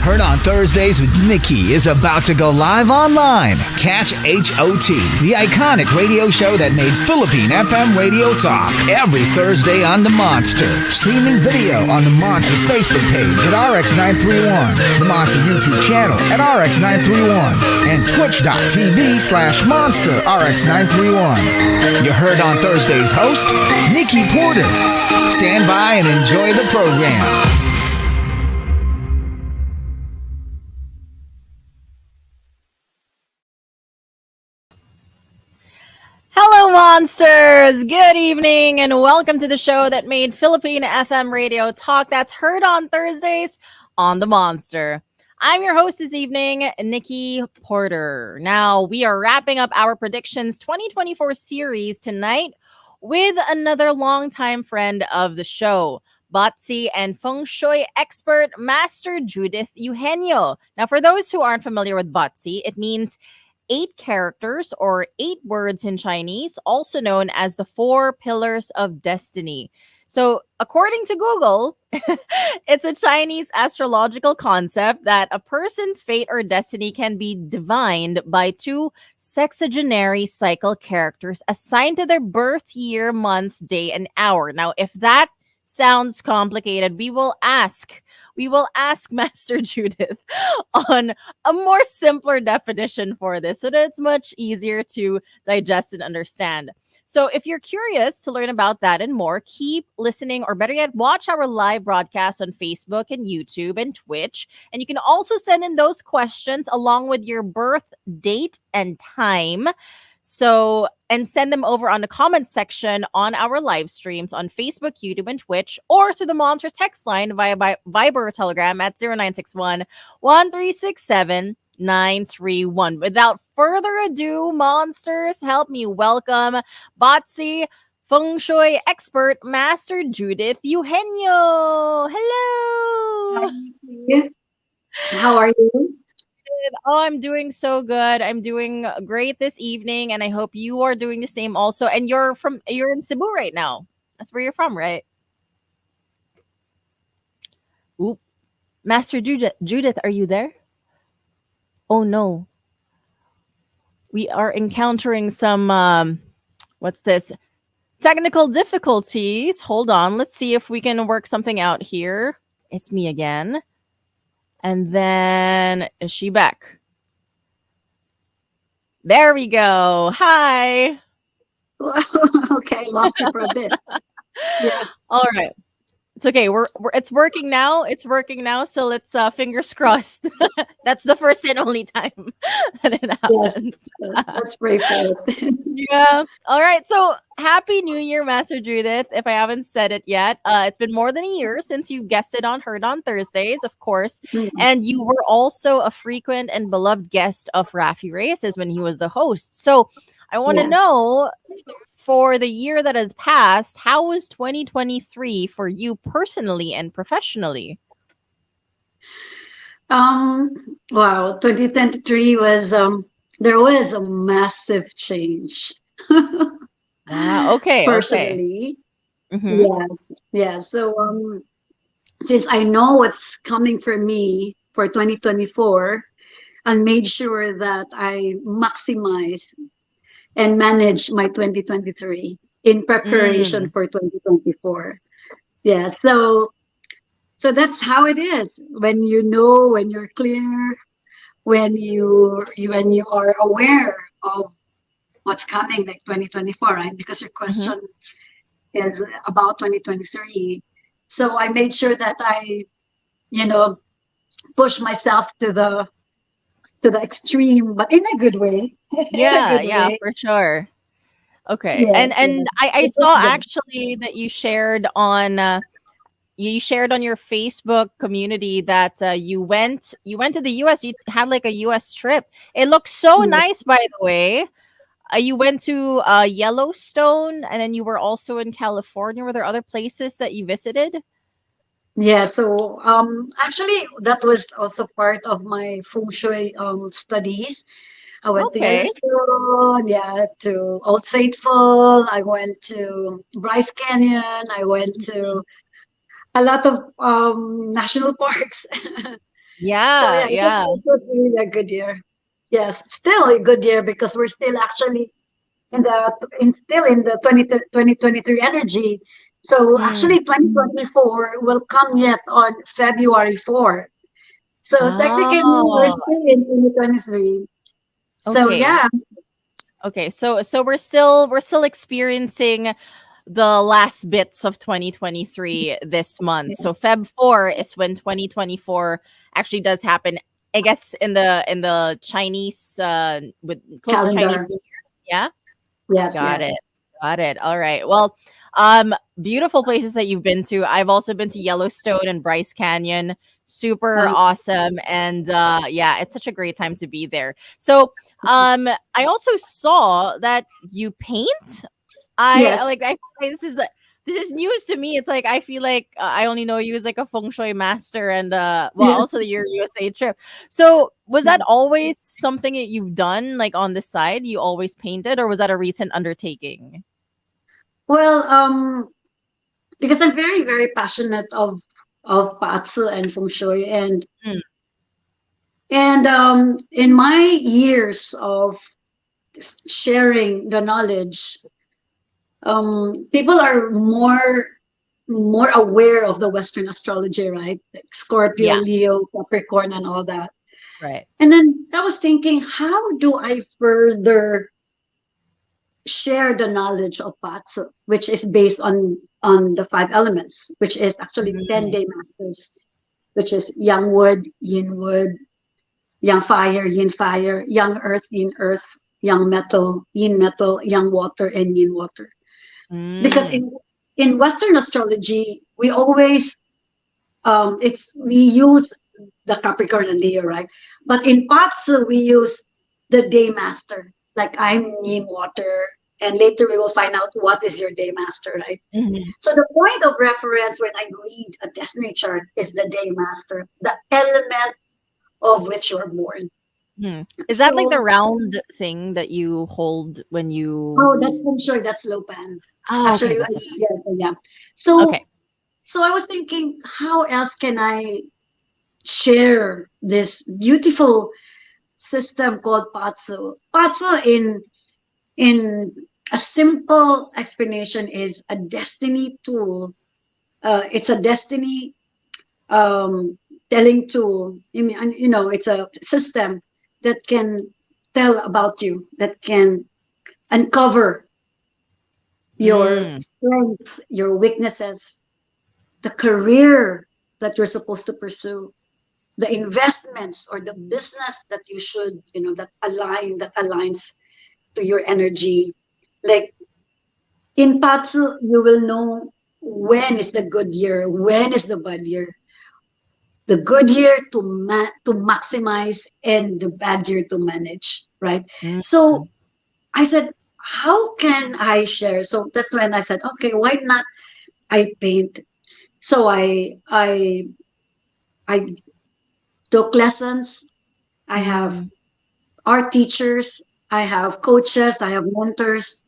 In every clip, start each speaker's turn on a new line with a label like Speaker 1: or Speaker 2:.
Speaker 1: Heard on Thursdays with Nikki is about to go live online. Catch HOT, the iconic radio show that made Philippine FM radio talk, every Thursday on the Monster.
Speaker 2: Streaming video on the Monster Facebook page at RX931, the Monster YouTube channel at RX931, and twitch.tv/Monster RX931.
Speaker 1: You heard on Thursday's host, Nikki Porter. Stand by and enjoy the program.
Speaker 3: Hello, Monsters! Good evening, and welcome to the show that made Philippine FM radio talk. That's heard on Thursdays on the Monster. I'm your host this evening, Nikki Porter. Now, we are wrapping up our Predictions 2024 series tonight with another longtime friend of the show, Bazi and Feng Shui expert, Master Judith Eugenio. Now, for those who aren't familiar with Bazi, it means 8 characters or 8 words in Chinese, also known as the 4 pillars of destiny. So, according to Google, it's a Chinese astrological concept that a person's fate or destiny can be divined by 2 sexagenary cycle characters assigned to their birth year, month, day, and hour. Now, if that sounds complicated, we will ask Master Judith on a more simpler definition for this so that it's much easier to digest and understand. So if you're curious to learn about that and more, keep listening, or better yet, watch our live broadcast on Facebook and YouTube and Twitch. And you can also send in those questions along with your birth date and time. And send them over on the comments section on our live streams on Facebook, YouTube, and Twitch, or to the Monster text line via Viber or Telegram at 0961 1367 931. Without further ado, Monsters, help me welcome Bazi, Feng Shui expert, Master Judith Eugenio. Hello.
Speaker 4: Hi. How are you?
Speaker 3: Oh, I'm doing so good. I'm doing great this evening, and I hope you are doing the same also. And you're in Cebu right now. That's where you're from, right? Oop. Master Judith, are you there? Oh no. We are encountering some what's this? Technical difficulties. Hold on. Let's see if we can work something out here. It's me again. And then, is she back? There we go. Hi.
Speaker 4: Okay, lost you for a bit. Yeah.
Speaker 3: All right. It's okay. It's working now. It's working now. So let's fingers crossed. That's the first and only time that it happens.
Speaker 4: Yes, let's pray for it.
Speaker 3: Yeah. All right. So happy New Year, Master Judith. If I haven't said it yet, it's been more than a year since you guested on Heard on Thursdays, of course. Mm-hmm. And you were also a frequent and beloved guest of Rafi Reyes when he was the host. So I want to know, for the year that has passed, how was 2023 for you personally and professionally?
Speaker 4: Wow, 2023 was there was a massive change.
Speaker 3: Wow, okay.
Speaker 4: Personally.
Speaker 3: Okay. Mm-hmm.
Speaker 4: Yes. So since I know what's coming for me for 2024, I made sure that I maximize and manage my 2023 in preparation for 2024. Yeah, so that's how it is. When you know, when you're clear, when you are aware of what's coming, like 2024, right? Because your question is about 2023. So I made sure that I, push myself to the extreme, but in a good way.
Speaker 3: Yeah, for sure. Okay. Yes, and I saw actually that you shared on your Facebook community that you went to the US. You had like a US trip. It looks so nice, by the way. You went to Yellowstone, and then you were also in California. Were there other places that you visited?
Speaker 4: Yeah, so actually that was also part of my Feng Shui studies. I went to Yellowstone, to Old Faithful. I went to Bryce Canyon. I went to a lot of national parks. So
Speaker 3: Yeah,
Speaker 4: yeah,
Speaker 3: yeah.
Speaker 4: it was really a good year. Yes, still a good year because we're still actually in the 2023 energy. So
Speaker 3: Mm.
Speaker 4: actually 2024 will come yet on February 4th. So technically we're
Speaker 3: Oh,
Speaker 4: still in 2023. So
Speaker 3: okay.
Speaker 4: yeah,
Speaker 3: Okay. So we're still experiencing the last bits of 2023 this month. So Feb 4 is when 2024 actually does happen. I guess in the Chinese with close to Chinese
Speaker 4: calendar.
Speaker 3: New Year. Yeah.
Speaker 4: Yes,
Speaker 3: Got it.
Speaker 4: yes.
Speaker 3: Got it. All right. Well, beautiful places that you've been to. I've also been to Yellowstone and Bryce Canyon. Super
Speaker 4: Um,
Speaker 3: awesome. And yeah, it's such a great time to be there. So, I also saw that you paint.
Speaker 4: yes,
Speaker 3: This is news to me. It's like I feel like I only know you as like a feng shui master and well
Speaker 4: yes.
Speaker 3: also your USA trip. So was that always something that you've done like on the side? You always painted or was that a recent undertaking?
Speaker 4: Well, because I'm very, very passionate of Patsu and Feng Shui,
Speaker 3: Mm,
Speaker 4: and in my years of sharing the knowledge, people are more aware of the Western astrology, right? Like Scorpio,
Speaker 3: yeah,
Speaker 4: Leo, Capricorn, and all that.
Speaker 3: right.
Speaker 4: And then I was thinking, how do I further share the knowledge of Patsu, which is based on the five elements, which is actually
Speaker 3: Mm,
Speaker 4: 10-day masters, which is Yang wood, Yang fire, yin fire, Yang earth, yin earth, Yang metal, Yang water, and yin water. Because
Speaker 3: mm,
Speaker 4: in Western astrology, we always it's we use the Capricorn and Leo, right? But in Patsu, we use the day master. Like I'm yin water, and later we will find out what is your day master, right?
Speaker 3: mhm,
Speaker 4: So the point of reference when I read a destiny chart is the day master, the element of which you're born.
Speaker 3: mm. Is that like the
Speaker 4: So,
Speaker 3: round thing that you hold when you
Speaker 4: oh, that's I'm sure that's Lopan.
Speaker 3: Oh, okay,
Speaker 4: Actually,
Speaker 3: that's
Speaker 4: yeah, yeah. So,
Speaker 3: okay.
Speaker 4: so I was thinking, how else can I share this beautiful system called Patsu? Patsu in a simple explanation is a destiny tool. It's a destiny um, telling tool. It's a system that can tell about you, that can uncover your
Speaker 3: Mm,
Speaker 4: strengths, your weaknesses, the career that you're supposed to pursue, the investments or the business that you should, that aligns to your energy. Like in Patsu, you will know when is the good year, when is the bad year. The good year to maximize and the bad year to manage, right?
Speaker 3: mm,
Speaker 4: So I said, how can I share? So that's when I said, okay, why not I paint? So I took lessons. I have
Speaker 3: mm,
Speaker 4: art teachers. I have coaches. I have mentors.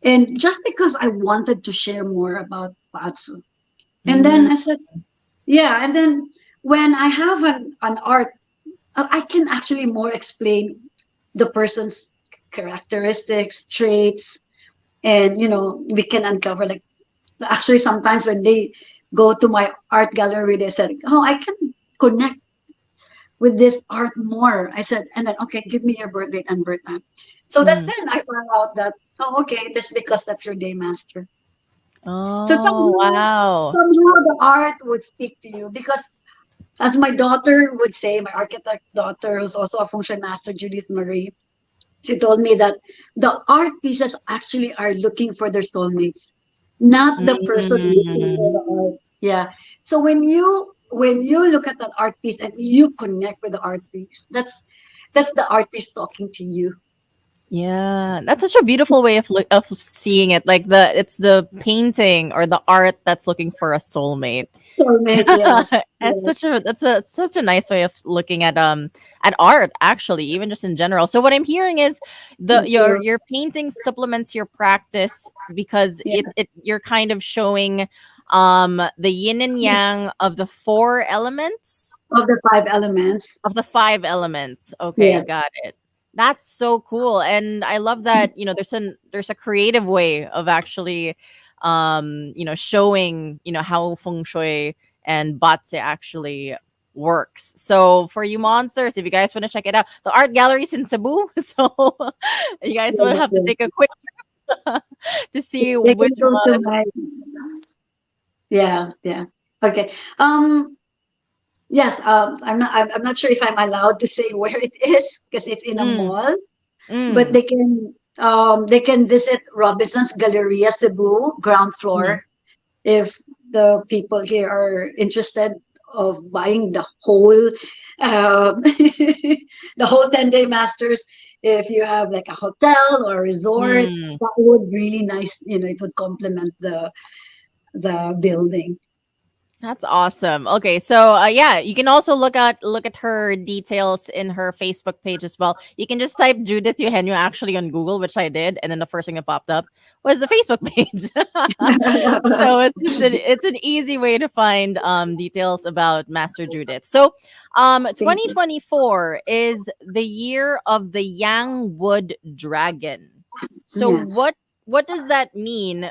Speaker 4: And just because I wanted to share more about Patsu. And then
Speaker 3: mm,
Speaker 4: I said, yeah. And then when I have an art, I can actually more explain the person's characteristics, traits, and we can uncover like actually sometimes when they go to my art gallery, they said, "Oh, I can connect with this art more." I said, and then okay, give me your birth date and birth time. So that's
Speaker 3: mm.
Speaker 4: then I found out that okay, that's because that's your day master. So
Speaker 3: Oh, wow.
Speaker 4: somehow the art would speak to you because as my daughter would say, my architect daughter, who's also a function master, Judith Marie, she told me that the art pieces actually are looking for their soulmates, not the person looking for
Speaker 3: Mm.
Speaker 4: the art. Yeah. So when you look at that art piece and you connect with the art piece, that's the artist talking to you.
Speaker 3: Yeah, that's such a beautiful way of seeing it. Like it's the painting or the art that's looking for a soulmate.
Speaker 4: Soulmate, yes.
Speaker 3: It's
Speaker 4: Yes.
Speaker 3: such a nice way of looking at art actually, even just in general. So what I'm hearing is the
Speaker 4: Thank
Speaker 3: your
Speaker 4: you.
Speaker 3: your painting supplements your practice because
Speaker 4: Yeah.
Speaker 3: it you're kind of showing the yin and yang of the four elements
Speaker 4: Of the five elements.
Speaker 3: of the five elements. Okay,
Speaker 4: Yes.
Speaker 3: got it. That's so cool. And I love that, there's a creative way of actually showing, how feng shui and batse actually works. So for you monsters, if you guys want to check it out, the art gallery's in Cebu. So you guys will
Speaker 4: Yes,
Speaker 3: have to
Speaker 4: yes.
Speaker 3: take a quick to see
Speaker 4: They can
Speaker 3: which
Speaker 4: go to
Speaker 3: one.
Speaker 4: my, yeah, yeah. Okay. Yes, I'm not sure if I'm allowed to say where it is because it's in a
Speaker 3: Mm,
Speaker 4: mall, but
Speaker 3: mm,
Speaker 4: they can visit Robinson's Galleria Cebu ground
Speaker 3: mm.
Speaker 4: floor if the people here are interested of buying the whole the whole 10-day masters. If you have like a hotel or a resort,
Speaker 3: Mm.
Speaker 4: that would really nice, it would complement the building.
Speaker 3: That's awesome. Okay, so yeah, you can also look at her details in her Facebook page as well. You can just type Judith Eugenio actually on Google, which I did, and then the first thing that popped up was the Facebook page. So it's an easy way to find details about Master Judith. So
Speaker 4: Thank you.
Speaker 3: 2024 is the year of the Yang Wood Dragon. So
Speaker 4: Yes,
Speaker 3: what does that mean?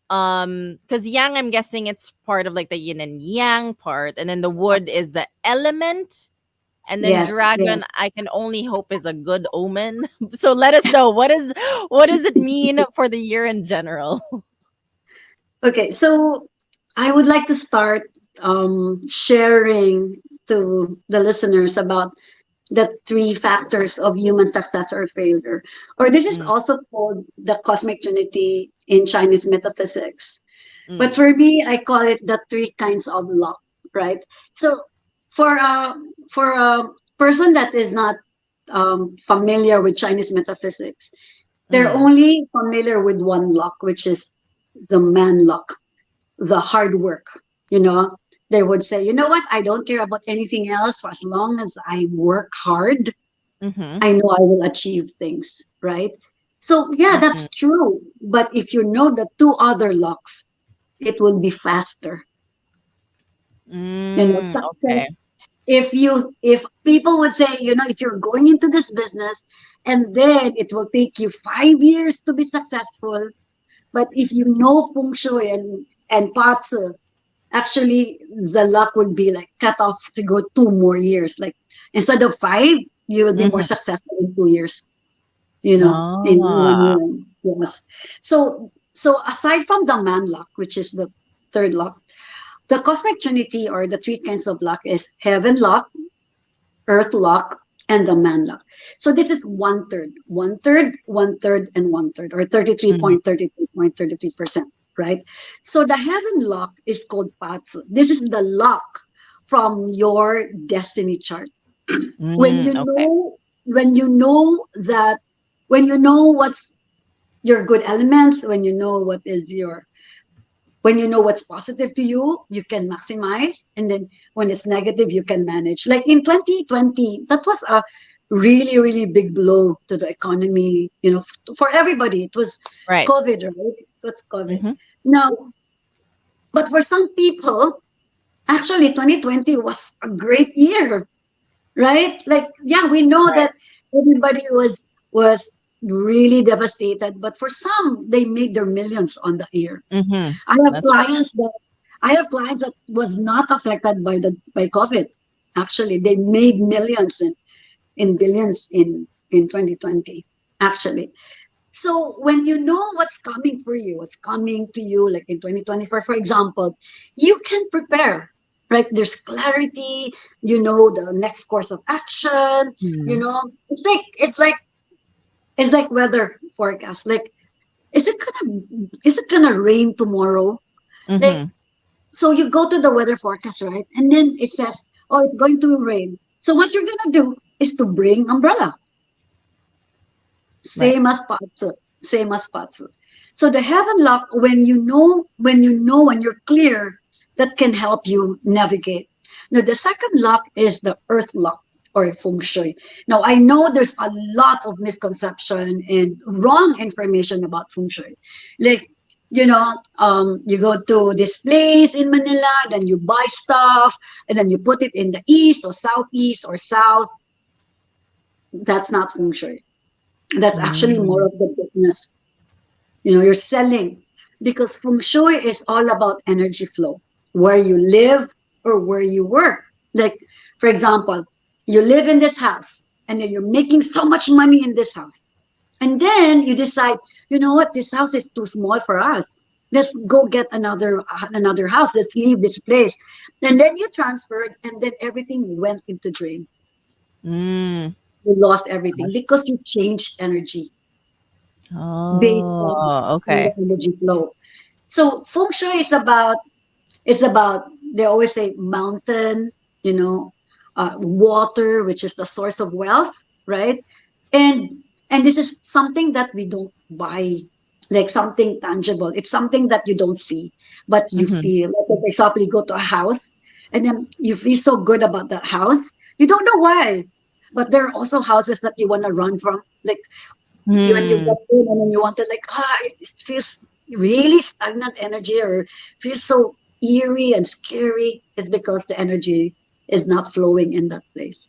Speaker 3: Because yang, I'm guessing it's part of like the yin and yang part, and then the wood is the element, and then
Speaker 4: yes,
Speaker 3: dragon,
Speaker 4: yes.
Speaker 3: I can only hope is a good omen. So let us know, what does it mean for the year in general?
Speaker 4: Okay, so I would like to start sharing to the listeners about the three factors of human success or failure. Or this is
Speaker 3: Mm,
Speaker 4: also called the cosmic trinity in Chinese metaphysics. But
Speaker 3: mm,
Speaker 4: for me, I call it the three kinds of luck, right? So for a person that is not familiar with Chinese metaphysics, they're
Speaker 3: mm,
Speaker 4: only familiar with one luck, which is the man luck, the hard work. You know, they would say, you know what? I don't care about anything else for as long as I work hard.
Speaker 3: mm-hmm,
Speaker 4: I know I will achieve things, right? So yeah,
Speaker 3: mm-hmm.
Speaker 4: that's true. But if you know the two other locks, it will be faster.
Speaker 3: Okay.
Speaker 4: Success. If people would say, if you're going into this business and then it will take you 5 years to be successful, but if you know feng shui and patsu, actually the luck would be like cut off to go 2 more years. Like instead of five, you will be more
Speaker 3: Mm-hmm.
Speaker 4: successful in 2 years. In one
Speaker 3: Ah,
Speaker 4: year. Yes. So aside from the man luck, which is the third luck, the cosmic trinity or the three kinds of luck is heaven luck, earth luck, and the man luck. So this is one third, one third, one third, and one third, or
Speaker 3: mm-hmm.
Speaker 4: 33.33.33%, right? So the heaven luck is called patsu. This is the luck from your destiny chart. When you
Speaker 3: Okay.
Speaker 4: know, when you know that, when you know what's your good elements, when you know what's positive to you, you can maximize. And then when it's negative, you can manage. Like in 2020, that was a really, really big blow to the economy, for everybody. It was
Speaker 3: Right.
Speaker 4: COVID, right? It was COVID.
Speaker 3: Mm-hmm.
Speaker 4: Now, but for some people, actually 2020 was a great year, right? Like, yeah, we know
Speaker 3: Right.
Speaker 4: that everybody was really devastated, but for some, they made their millions on the year.
Speaker 3: Mm-hmm.
Speaker 4: I have
Speaker 3: That's right.
Speaker 4: clients that I have clients that was not affected by COVID. Actually, they made millions in billions in 2020. Actually, so when you know what's coming for you, what's coming to you, like in 2024, for example, you can prepare. Right? There's clarity. You know the next course of action.
Speaker 3: Mm-hmm.
Speaker 4: It's like weather forecast. Like, is it gonna rain tomorrow? Like,
Speaker 3: Mm-hmm.
Speaker 4: so you go to the weather forecast, right? And then it says, oh, it's going to rain. So what you're gonna do is to bring umbrella.
Speaker 3: Right.
Speaker 4: Same as patsu. Same as patsu. So the heaven lock, when you're clear, that can help you navigate. Now the second lock is the earth lock or feng shui. Now I know there's a lot of misconception and wrong information about feng shui. Like you go to this place in Manila, then you buy stuff, and then you put it in the east or southeast or south. That's not feng shui. That's actually more
Speaker 3: Mm.
Speaker 4: of the business. You're selling because feng shui is all about energy flow, where you live or where you work. Like, for example, you live in this house and then you're making so much money in this house. And then you decide, you know what, this house is too small for us. Let's go get another house. Let's leave this place. And then you transferred, and then everything went into drain.
Speaker 3: Mm.
Speaker 4: You lost everything
Speaker 3: Gosh.
Speaker 4: because you changed energy based
Speaker 3: Oh,
Speaker 4: on the
Speaker 3: okay.
Speaker 4: energy flow. So feng shui is about they always say mountain, you know, water, which is the source of wealth, right? And this is something that we don't buy, like something tangible. It's something that you don't see, but you
Speaker 3: Mm-hmm.
Speaker 4: feel. Like, for example, you go to a house, and then you feel so good about that house. You don't know why, but there are also houses that you want to run from. Like when you
Speaker 3: Hmm.
Speaker 4: get in and then you want to like it feels really stagnant energy or feels so eerie and scary is because the energy is not flowing in that place.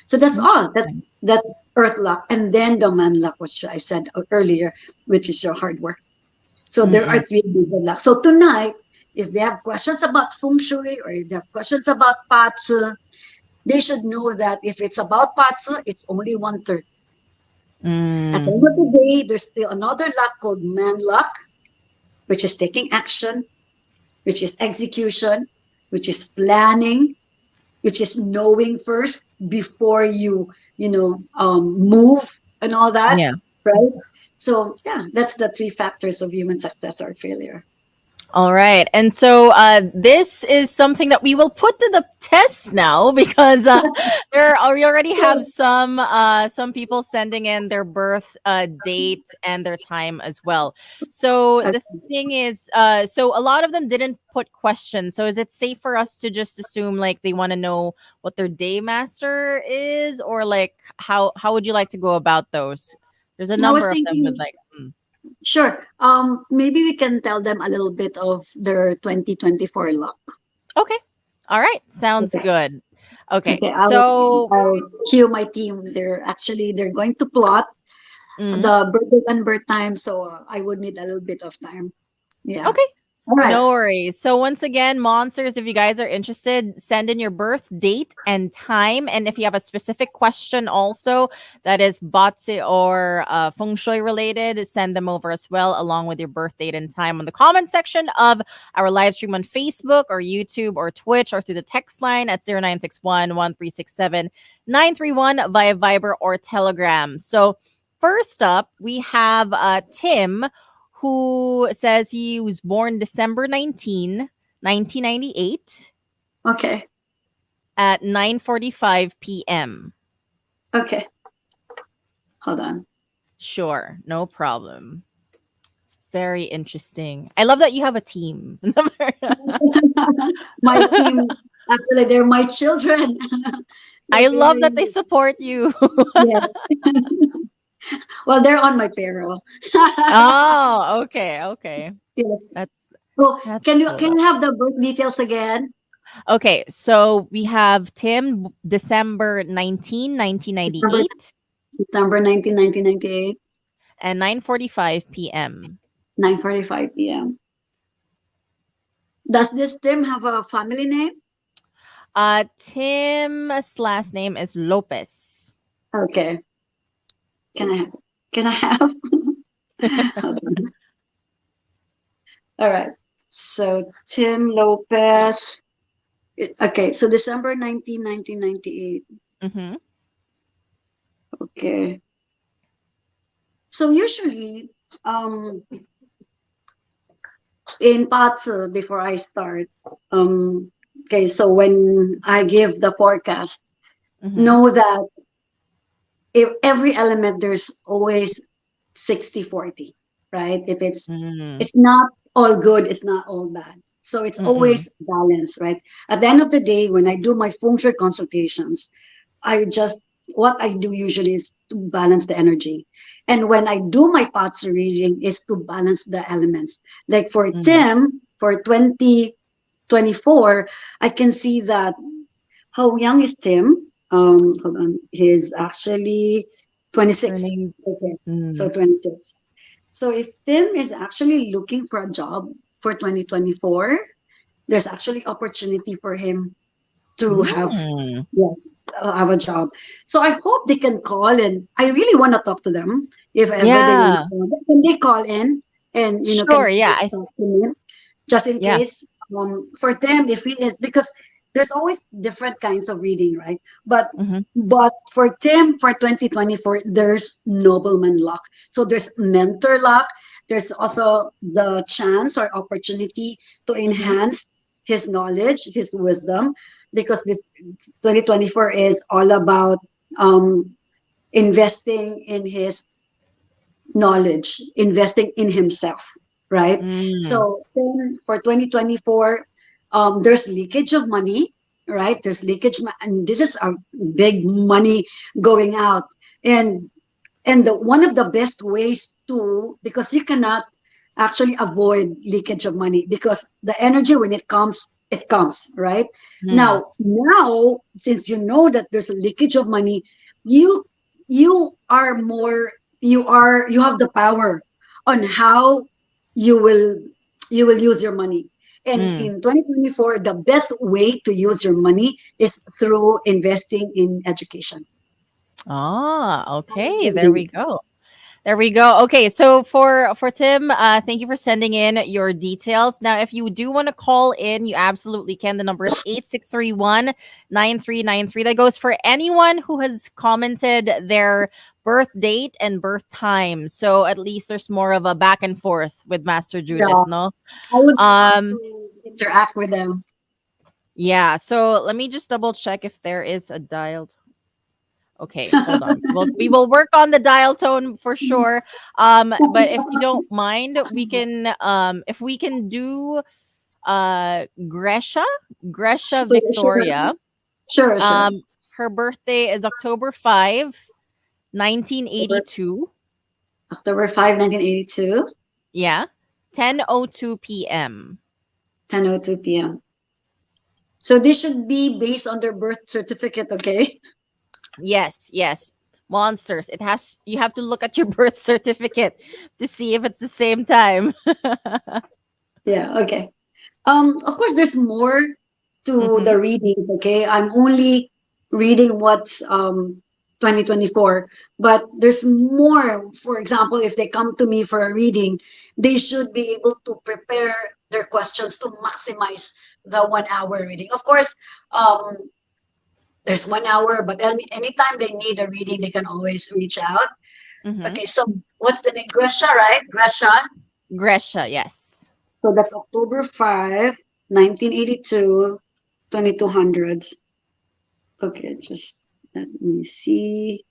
Speaker 4: So that's all.
Speaker 3: Interesting.
Speaker 4: That's earth luck, and then the man luck, which I said earlier, which is your hard work. So there are
Speaker 3: Mm-mm.
Speaker 4: three major luck. So tonight, if they have questions about feng shui or if they have questions about patsu, they should know that if it's about patsu, it's only one third. At the
Speaker 3: Mm.
Speaker 4: end of the day, there's still another luck called man luck, which is taking action, which is execution, which is planning, which is knowing first before you move and all that,
Speaker 3: Yeah.
Speaker 4: right? So yeah, that's the three factors of human success or failure.
Speaker 3: All right. And so this is something that we will put to the test now because we already have some people sending in their birth date and their time as well. So the
Speaker 4: Okay.
Speaker 3: thing is so a lot of them didn't put questions. So is it safe for us to just assume like they want to know what their day master is, or like how would you like to go about those? There's a
Speaker 4: I was
Speaker 3: number of them with
Speaker 4: thinking,
Speaker 3: like
Speaker 4: sure, maybe we can tell them a little bit of their 2024 luck.
Speaker 3: okay. All right. Sounds
Speaker 4: Okay.
Speaker 3: good. Okay.
Speaker 4: Okay,
Speaker 3: So,
Speaker 4: I'll cue my team. They're going to plot
Speaker 3: mm,
Speaker 4: the birthday and birth time, so I would need a little bit of time. Yeah.
Speaker 3: okay.
Speaker 4: All right.
Speaker 3: No worries. So, once again, monsters, if you guys are interested, send in your birth date and time. And if you have a specific question also that is Batsi or Feng Shui related, send them over as well, along with your birth date and time on the comment section of our live stream on Facebook or YouTube or Twitch or through the text line at 0961 via Viber or Telegram. So, first up, we have Tim who says he was born December 19, 1998
Speaker 4: Okay.
Speaker 3: at 9:45 p.m.
Speaker 4: Okay. Hold on.
Speaker 3: Sure, no problem. It's very interesting. I love that you have a team.
Speaker 4: My team, actually, they're my children.
Speaker 3: I
Speaker 4: Like
Speaker 3: love that they
Speaker 4: really,
Speaker 3: support you.
Speaker 4: yes. Well, they're on my payroll.
Speaker 3: Oh, okay, okay.
Speaker 4: Yes.
Speaker 3: That's
Speaker 4: So
Speaker 3: that's
Speaker 4: can you
Speaker 3: cool
Speaker 4: can
Speaker 3: though.
Speaker 4: you have the birth details again?
Speaker 3: Okay, so we have Tim December 19,
Speaker 4: December
Speaker 3: 1998
Speaker 4: 1998,
Speaker 3: and 9:45 p.m.
Speaker 4: 9:45 p.m. Does this Tim have a family name?
Speaker 3: Tim's last name is Lopez.
Speaker 4: Okay. Can I have? Can I have? Hold on. All right. So Tim Lopez. Okay. So December 1998.
Speaker 3: Mm-hmm.
Speaker 4: Okay. So usually, in parts before I start, okay. So when I give the forecast,
Speaker 3: Mm-hmm.
Speaker 4: know that if every element there's always 60-40, right? If
Speaker 3: Mm-hmm.
Speaker 4: it's not all good, it's not all bad. So it's
Speaker 3: Mm-mm.
Speaker 4: always balanced, right? At the end of the day, when I do my feng shui consultations, I just what I do usually is to balance the energy. And when I do my pots reading is to balance the elements. Like for
Speaker 3: Mm.
Speaker 4: Tim, for 2024, I can see that how young is Tim? Hold on. He's actually 26.
Speaker 3: Turning.
Speaker 4: Okay. So
Speaker 3: Mm.
Speaker 4: 26. So if Tim is actually looking for a job for 2024, there's actually opportunity for him to have,
Speaker 3: Mm.
Speaker 4: yes, have a job. So I hope they can call, and I really want to talk to them if ever they want to
Speaker 3: Yeah.
Speaker 4: call. Can they call in and can
Speaker 3: Sure. Yeah.
Speaker 4: talk to me just in
Speaker 3: Yeah.
Speaker 4: case, for them if it is because there's always different kinds of reading, right? but
Speaker 3: Hmm.
Speaker 4: but for Tim for 2024 there's nobleman luck, so there's mentor luck. There's also the chance or opportunity to
Speaker 3: Hmm.
Speaker 4: enhance his knowledge, his wisdom, because this 2024 is all about um investing in his knowledge, investing in himself, right?
Speaker 3: Mm.
Speaker 4: So then for 2024, there's leakage of money, right? There's leakage, and this is a big money going out, and one of the best ways to, because you cannot actually avoid leakage of money because the energy when it comes, right?
Speaker 3: Mm.
Speaker 4: Now since you know that there's a leakage of money, you you are more, you have the power on how you will use your money. And
Speaker 3: Mm.
Speaker 4: in 2024 the best way to use your money is through investing in education.
Speaker 3: Ah, okay. There we go. There we go. Okay, so for Tim, thank you for sending in your details. Now, if you do want to call in, you absolutely can. The number is 8631 9393. That goes for anyone who has commented their birth date and birth time. So at least there's more of a back and forth with Master
Speaker 4: Yeah,
Speaker 3: Judith, no?
Speaker 4: I would love
Speaker 3: Um,
Speaker 4: to interact with them.
Speaker 3: yeah, so let me just double check if there is a dialed. Okay, hold on. Well, we will work on the dial tone for sure. But if you don't mind, we can if we can do Gresha, Gresha
Speaker 4: Sure, sure,
Speaker 3: Victoria.
Speaker 4: sure, sure.
Speaker 3: Um her birthday is October 5, 1982.
Speaker 4: October 5, 1982,
Speaker 3: Yeah. 10:02 p.m.
Speaker 4: 10:02 p.m. So this should be based on their birth certificate, okay?
Speaker 3: Yes, yes. Monsters. It has you have to look at your birth certificate to see if it's the same time.
Speaker 4: Yeah, okay. Of course, there's more to
Speaker 3: Mhm.
Speaker 4: the readings, okay? I'm only reading what's 2024, but there's more. For example, if they come to me for a reading, they should be able to prepare their questions to maximize the 1 hour reading. Of course, um, there's 1 hour, but anytime they need a reading, they can always reach out.
Speaker 3: Mhm.
Speaker 4: Okay, so what's the name? Gresha, right? Gresha.
Speaker 3: Gresha, yes.
Speaker 4: So that's October 5, 1982, 2200s. Okay, just let me see.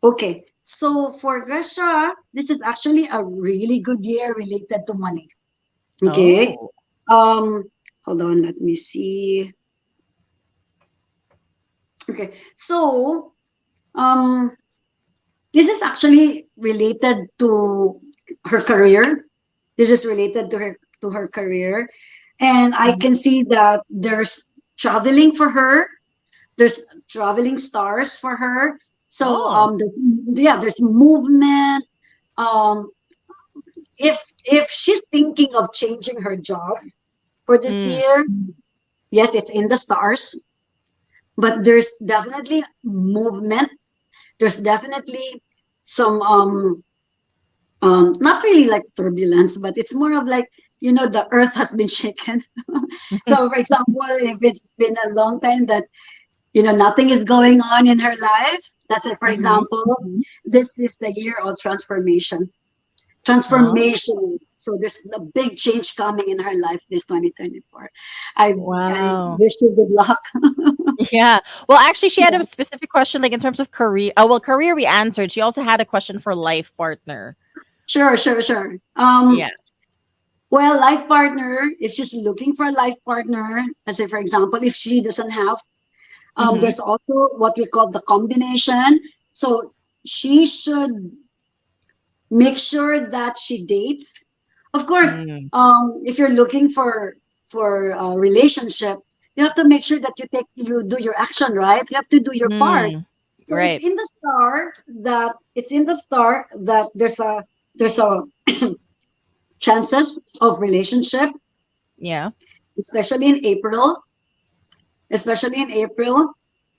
Speaker 4: Okay, so for Gresha, this is actually a really good year related to money. Okay.
Speaker 3: Oh.
Speaker 4: Um, hold on, let me see. Okay, so um, this is actually related to her career. This is related to her career, and I
Speaker 3: Mhm.
Speaker 4: can see that there's traveling for her. There's traveling stars for her. So
Speaker 3: Oh.
Speaker 4: there's, yeah, there's movement. Um, if she's thinking of changing her job for this
Speaker 3: Mm.
Speaker 4: year, yes, it's in the stars. But there's definitely movement. There's definitely some not really like turbulence, but it's more of like, the earth has been shaken. So for example, if it's been a long time that nothing is going on in her life, let's say for
Speaker 3: Mhm.
Speaker 4: example, this is the year of transformation.
Speaker 3: Oh,
Speaker 4: Transformation. So there's a big change coming in her life this 2024. I
Speaker 3: wow.
Speaker 4: wish you good luck.
Speaker 3: Yeah. Well, actually, she had a specific question, like in terms of career. Oh, well, career we answered. She also had a question for life partner.
Speaker 4: Sure, sure, sure.
Speaker 3: Yeah.
Speaker 4: Well, life partner, if she's looking for a life partner, let's say for example, if she doesn't have
Speaker 3: Mm-hmm.
Speaker 4: There's also what we call the combination. So she should make sure that she dates. Of course,
Speaker 3: Mm.
Speaker 4: if you're looking for a relationship, you have to make sure that you do your action, right. You have to do your part.
Speaker 3: Mm.
Speaker 4: So
Speaker 3: Right.
Speaker 4: it's in the star that there's a chances of relationship,
Speaker 3: Yeah.
Speaker 4: especially in April. Especially in April,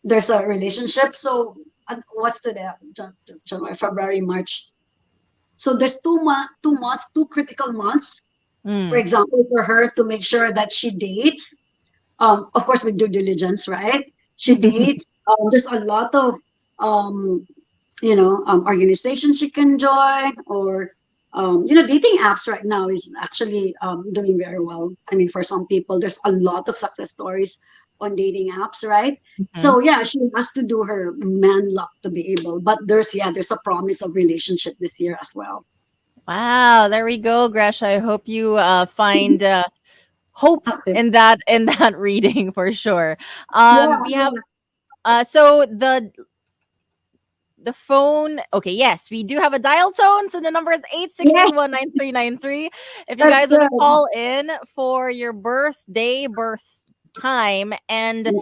Speaker 4: there's a relationship. So what's today? January, February, March. So there's 2 months, two critical months. For
Speaker 3: Mm.
Speaker 4: example, for her to make sure that she dates. Of course, with due diligence, right? She dates. There's a lot of um, organization she can join, or dating apps right now is actually doing very well. I mean, for some people there's a lot of success stories on dating apps, right?
Speaker 3: Mhm.
Speaker 4: So yeah, she has to do her man luck to be able, but there's a promise of relationship this year as well.
Speaker 3: Wow, there we go, Gresh. I hope you find hope
Speaker 4: Okay.
Speaker 3: in that reading for sure.
Speaker 4: Yeah,
Speaker 3: We have
Speaker 4: yeah,
Speaker 3: so the phone. Okay, yes, we do have a dial tone. So the number is eight six
Speaker 4: yeah,
Speaker 3: three one 9393. If you
Speaker 4: that's
Speaker 3: guys want to
Speaker 4: good.
Speaker 3: call in for your birthday, birth time, and
Speaker 4: Yeah,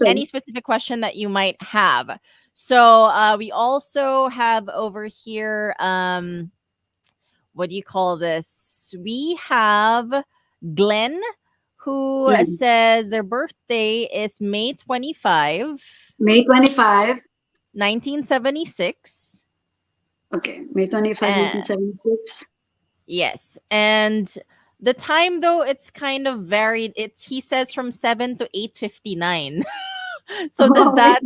Speaker 3: any
Speaker 4: question.
Speaker 3: specific question that you might have. So we also have over here what do you call this? We have Glenn who
Speaker 4: Glenn.
Speaker 3: says their birthday is May 25,
Speaker 4: May 25.
Speaker 3: 1976.
Speaker 4: Okay, May 25,
Speaker 3: And
Speaker 4: 1976.
Speaker 3: yes, and the time though it's kind of varied. It's he says from 7 to 8:59. So does
Speaker 4: Oh,
Speaker 3: that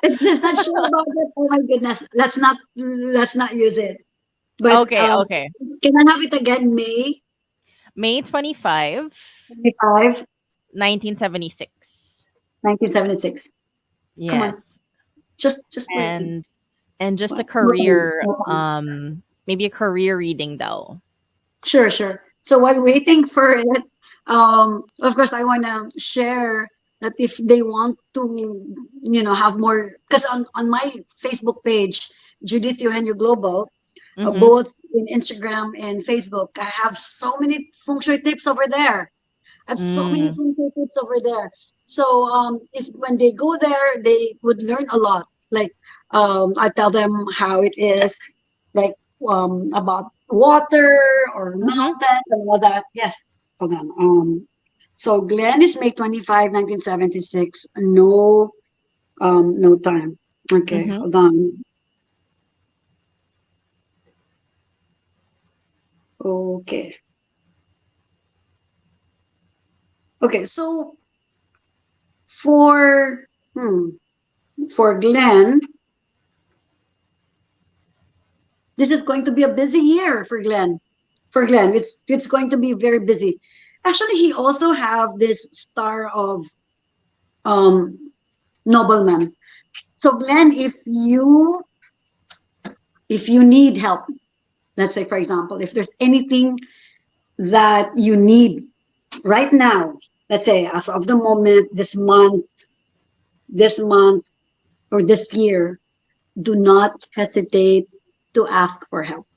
Speaker 4: it's just not sure about it. Oh my goodness. Let's not use it. But
Speaker 3: Okay, okay.
Speaker 4: can I have it again? May
Speaker 3: May 25,
Speaker 4: 25,
Speaker 3: 1976.
Speaker 4: 1976. Come on.
Speaker 3: Yes.
Speaker 4: Just waiting.
Speaker 3: And just a
Speaker 4: What? No time.
Speaker 3: career
Speaker 4: No time.
Speaker 3: maybe a career reading though.
Speaker 4: Sure, sure. So while waiting for it, of course, I want to share that if they want to, have more, because on my Facebook page, Judith Eugenio Global,
Speaker 3: Mhm.
Speaker 4: both in Instagram and Facebook, I have so many feng shui tips over there. I have so many
Speaker 3: Mm.
Speaker 4: feng shui tips over there. So if when they go there, they would learn a lot. Like I tell them how it is, like about water or
Speaker 3: Mhm.
Speaker 4: mountains and all that. Yes, hold on. So Glenn is May 25, 1976. No time. Okay,
Speaker 3: Mhm.
Speaker 4: hold on. Okay. Okay, so for for Glenn, this is going to be a busy year for Glenn. For Glenn, it's going to be very busy. Actually, he also have this star of um nobleman. So Glenn, if you need help, let's say for example, if there's anything that you need right now, let's say as of the moment, this month or this year, do not hesitate to ask for help.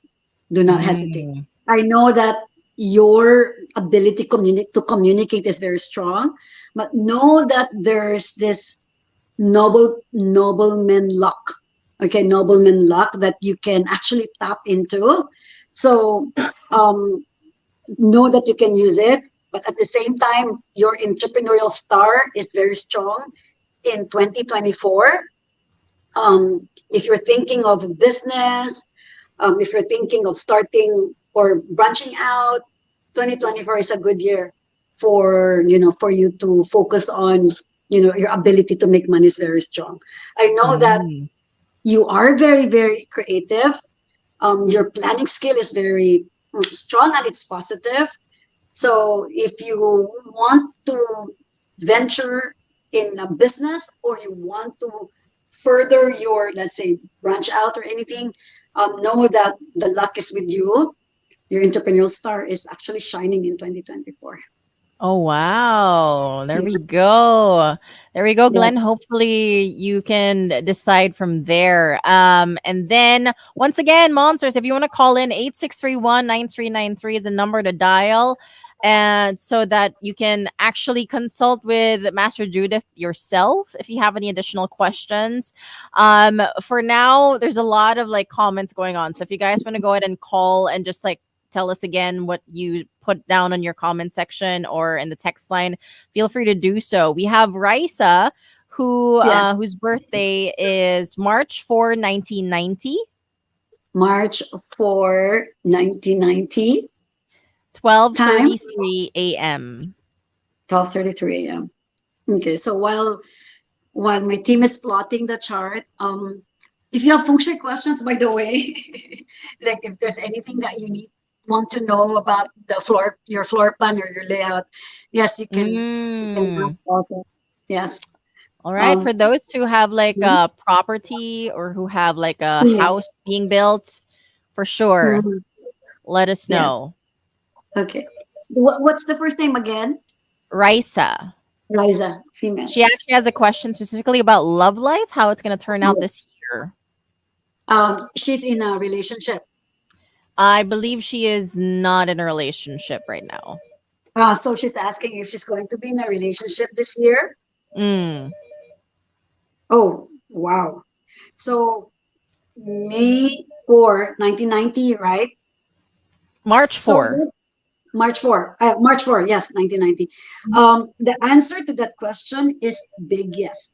Speaker 4: Do not hesitate.
Speaker 3: Mm.
Speaker 4: I know that your ability to communicate is very strong, but know that there's this nobleman luck. Okay, nobleman luck that you can actually tap into. So know that you can use it, but at the same time, your entrepreneurial star is very strong in 2024. If you're thinking of a business, if you're thinking of starting or branching out, 2024 is a good year for you to focus on, your ability to make money is very strong. I know that
Speaker 3: Mm.
Speaker 4: you are very, very creative. Your planning skill is very strong and it's positive. So if you want to venture in a business or you want to further your, let's say, branch out or anything, know that the luck is with you. Your entrepreneurial star is actually shining in 2024.
Speaker 3: Oh wow. There we go. There we go,
Speaker 4: Yes.
Speaker 3: Glenn. Hopefully you can decide from there. And then once again, monsters, if you want to call in 8631-9393 is a number to dial. And so that you can actually consult with Master Judith yourself if you have any additional questions. For now, there's a lot of like comments going on. So if you guys want to go ahead and call and just like tell us again what you put down on your comment section or in the text line, feel free to do so. We have Raisa,
Speaker 4: Yeah.
Speaker 3: whose birthday is March 4, 1990,
Speaker 4: March 4, 1990. Time
Speaker 3: 12:33 a.m.
Speaker 4: 12:33 a.m. Okay, so while my team is plotting the chart, if you have feng shui questions, by the way, like if there's anything that you need want to know about the floor, your floor plan or your layout, yes, you can
Speaker 3: Mm.
Speaker 4: ask also. Yes.
Speaker 3: All right. For
Speaker 4: Um.
Speaker 3: those who have like
Speaker 4: Mhm.
Speaker 3: a property or who have like a
Speaker 4: Yeah.
Speaker 3: house being built, for sure,
Speaker 4: Mhm.
Speaker 3: let us
Speaker 4: Yes.
Speaker 3: know.
Speaker 4: Okay. What's the first name again?
Speaker 3: Raisa.
Speaker 4: Liza, female.
Speaker 3: She actually has a question specifically about love life, how it's going to turn out
Speaker 4: Yes.
Speaker 3: this year.
Speaker 4: She's in a relationship.
Speaker 3: I believe she is not in a relationship right now.
Speaker 4: So she's asking if she's going to be in a relationship this year.
Speaker 3: Mm.
Speaker 4: Oh, wow. So May 4, 1990, right?
Speaker 3: March
Speaker 4: So
Speaker 3: 4.
Speaker 4: this March 4, yes, 1990. The answer to that question is big yes.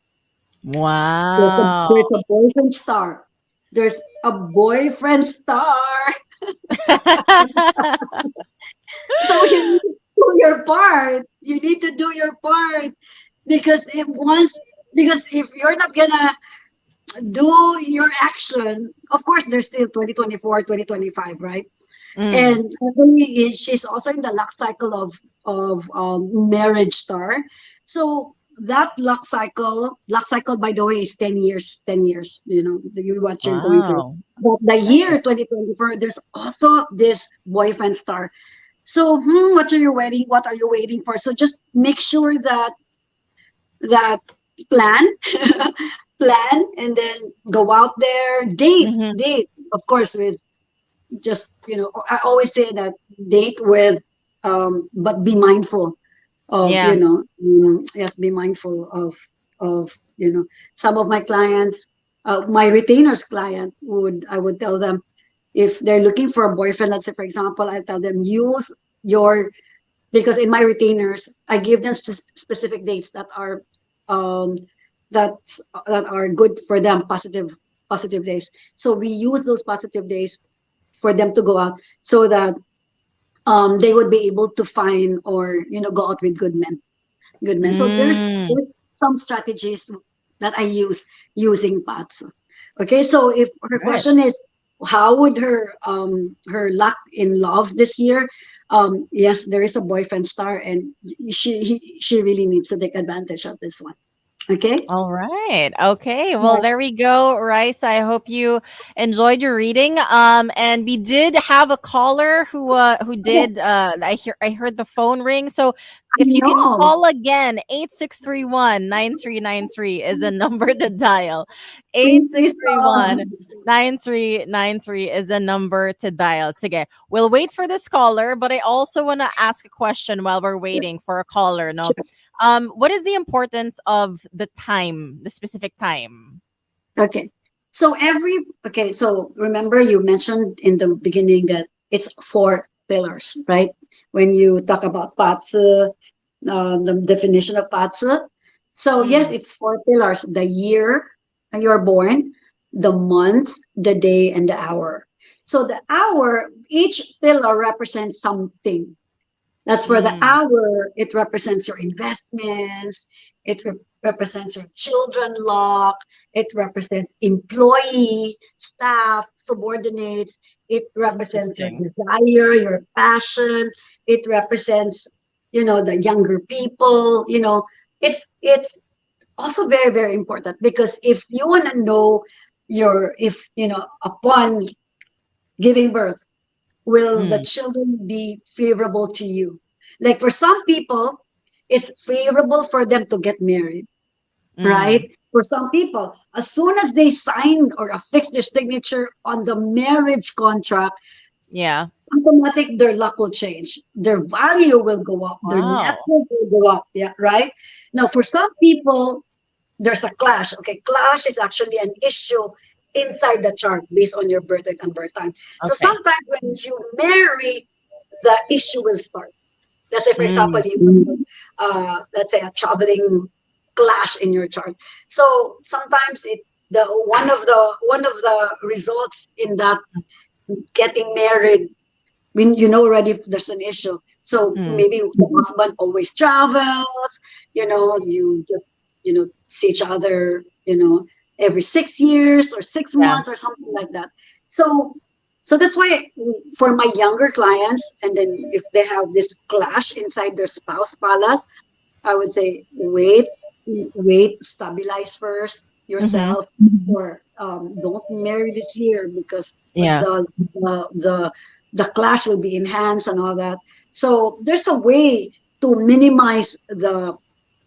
Speaker 3: Wow.
Speaker 4: There's a boyfriend star. There's a boyfriend star. So you need to do your part. You need to do your part because if you're not gonna do your action, of course there's still 2024, 2025, right?
Speaker 3: Mm.
Speaker 4: And Ebony is she's also in the luck cycle of marriage star. So that luck cycle by the way is 10 years, 10 years, what you're going through.
Speaker 3: Wow.
Speaker 4: But the
Speaker 3: Right.
Speaker 4: year 2024, there's also this boyfriend star. So what are you waiting for? So just make sure that plan plan and then go out there,
Speaker 3: Hmm.
Speaker 4: date, of course, with just I always say that date with but be mindful of
Speaker 3: Yeah.
Speaker 4: yes, be mindful of some of my clients, my retainers client, I would tell them if they're looking for a boyfriend, let's say for example, I tell them use your because in my retainers I give them specific dates um that that are good for them, positive days. So we use those positive days for them to go out so that they would be able to find or go out with good men. So
Speaker 3: Mm.
Speaker 4: there's some strategies that I use using PATS. Okay, so if her
Speaker 3: Right.
Speaker 4: question is how would her luck in love this year, yes, there is a boyfriend star and she really needs to take advantage of this one. Okay.
Speaker 3: All right. Okay. Well,
Speaker 4: Yeah.
Speaker 3: there we go, Rice. I hope you enjoyed your reading. And we did have a caller who
Speaker 4: Okay.
Speaker 3: did I heard the phone ring. So
Speaker 4: I
Speaker 3: if you can
Speaker 4: know.
Speaker 3: call again, 8631-9393 is a number to dial.
Speaker 4: Thank you
Speaker 3: 8631-9393 is a number to dial. Sige, we'll wait for this caller, but I also want to ask a question while we're waiting for a caller, no?
Speaker 4: so.
Speaker 3: What is the importance of the time, the specific time?
Speaker 4: Okay. So remember you mentioned in the beginning that it's four pillars, right? When you talk about patsu, the definition of patsu. So yes,
Speaker 3: Mm.
Speaker 4: it's four pillars: the year you're born, the month, the day, and the hour. So the hour, each pillar represents something. That's for the
Speaker 3: Mm.
Speaker 4: hour. It represents your investments. Represents your children lock. It represents employee, staff, subordinates. It represents your
Speaker 3: Interesting.
Speaker 4: desire, your passion. It represents, the younger people. It's also very, very important because if you want to know if upon giving birth, will the
Speaker 3: Mm.
Speaker 4: children be favorable to you? Like for some people, it's favorable for them to get married, right?
Speaker 3: Mm,
Speaker 4: For some people, as soon as they sign or affix their signature on the marriage contract,
Speaker 3: yeah.
Speaker 4: automatic their luck will change. Their value will go up. Their net
Speaker 3: Wow.
Speaker 4: worth will go up. Yeah, right. Now, for some people, there's a clash. Okay, clash is actually an issue inside the chart based on your birth date and birth time. So
Speaker 3: Okay.
Speaker 4: sometimes when you marry, the issue will start. Let's say, for example,
Speaker 3: Mm,
Speaker 4: let's say a traveling clash in your chart. So sometimes the one of the results in that getting married when you know already if there's an issue. So
Speaker 3: mm,
Speaker 4: maybe the husband always travels, you just, see each other, every 6 years or six
Speaker 3: yeah.
Speaker 4: months or something like that. So so that's why for my younger clients, and then if they have this clash inside their spouse palace, I would say wait, stabilize first
Speaker 3: Mm-hmm.
Speaker 4: yourself, or don't marry this year because
Speaker 3: Yeah.
Speaker 4: the clash will be enhanced and all that. So there's a way to minimize the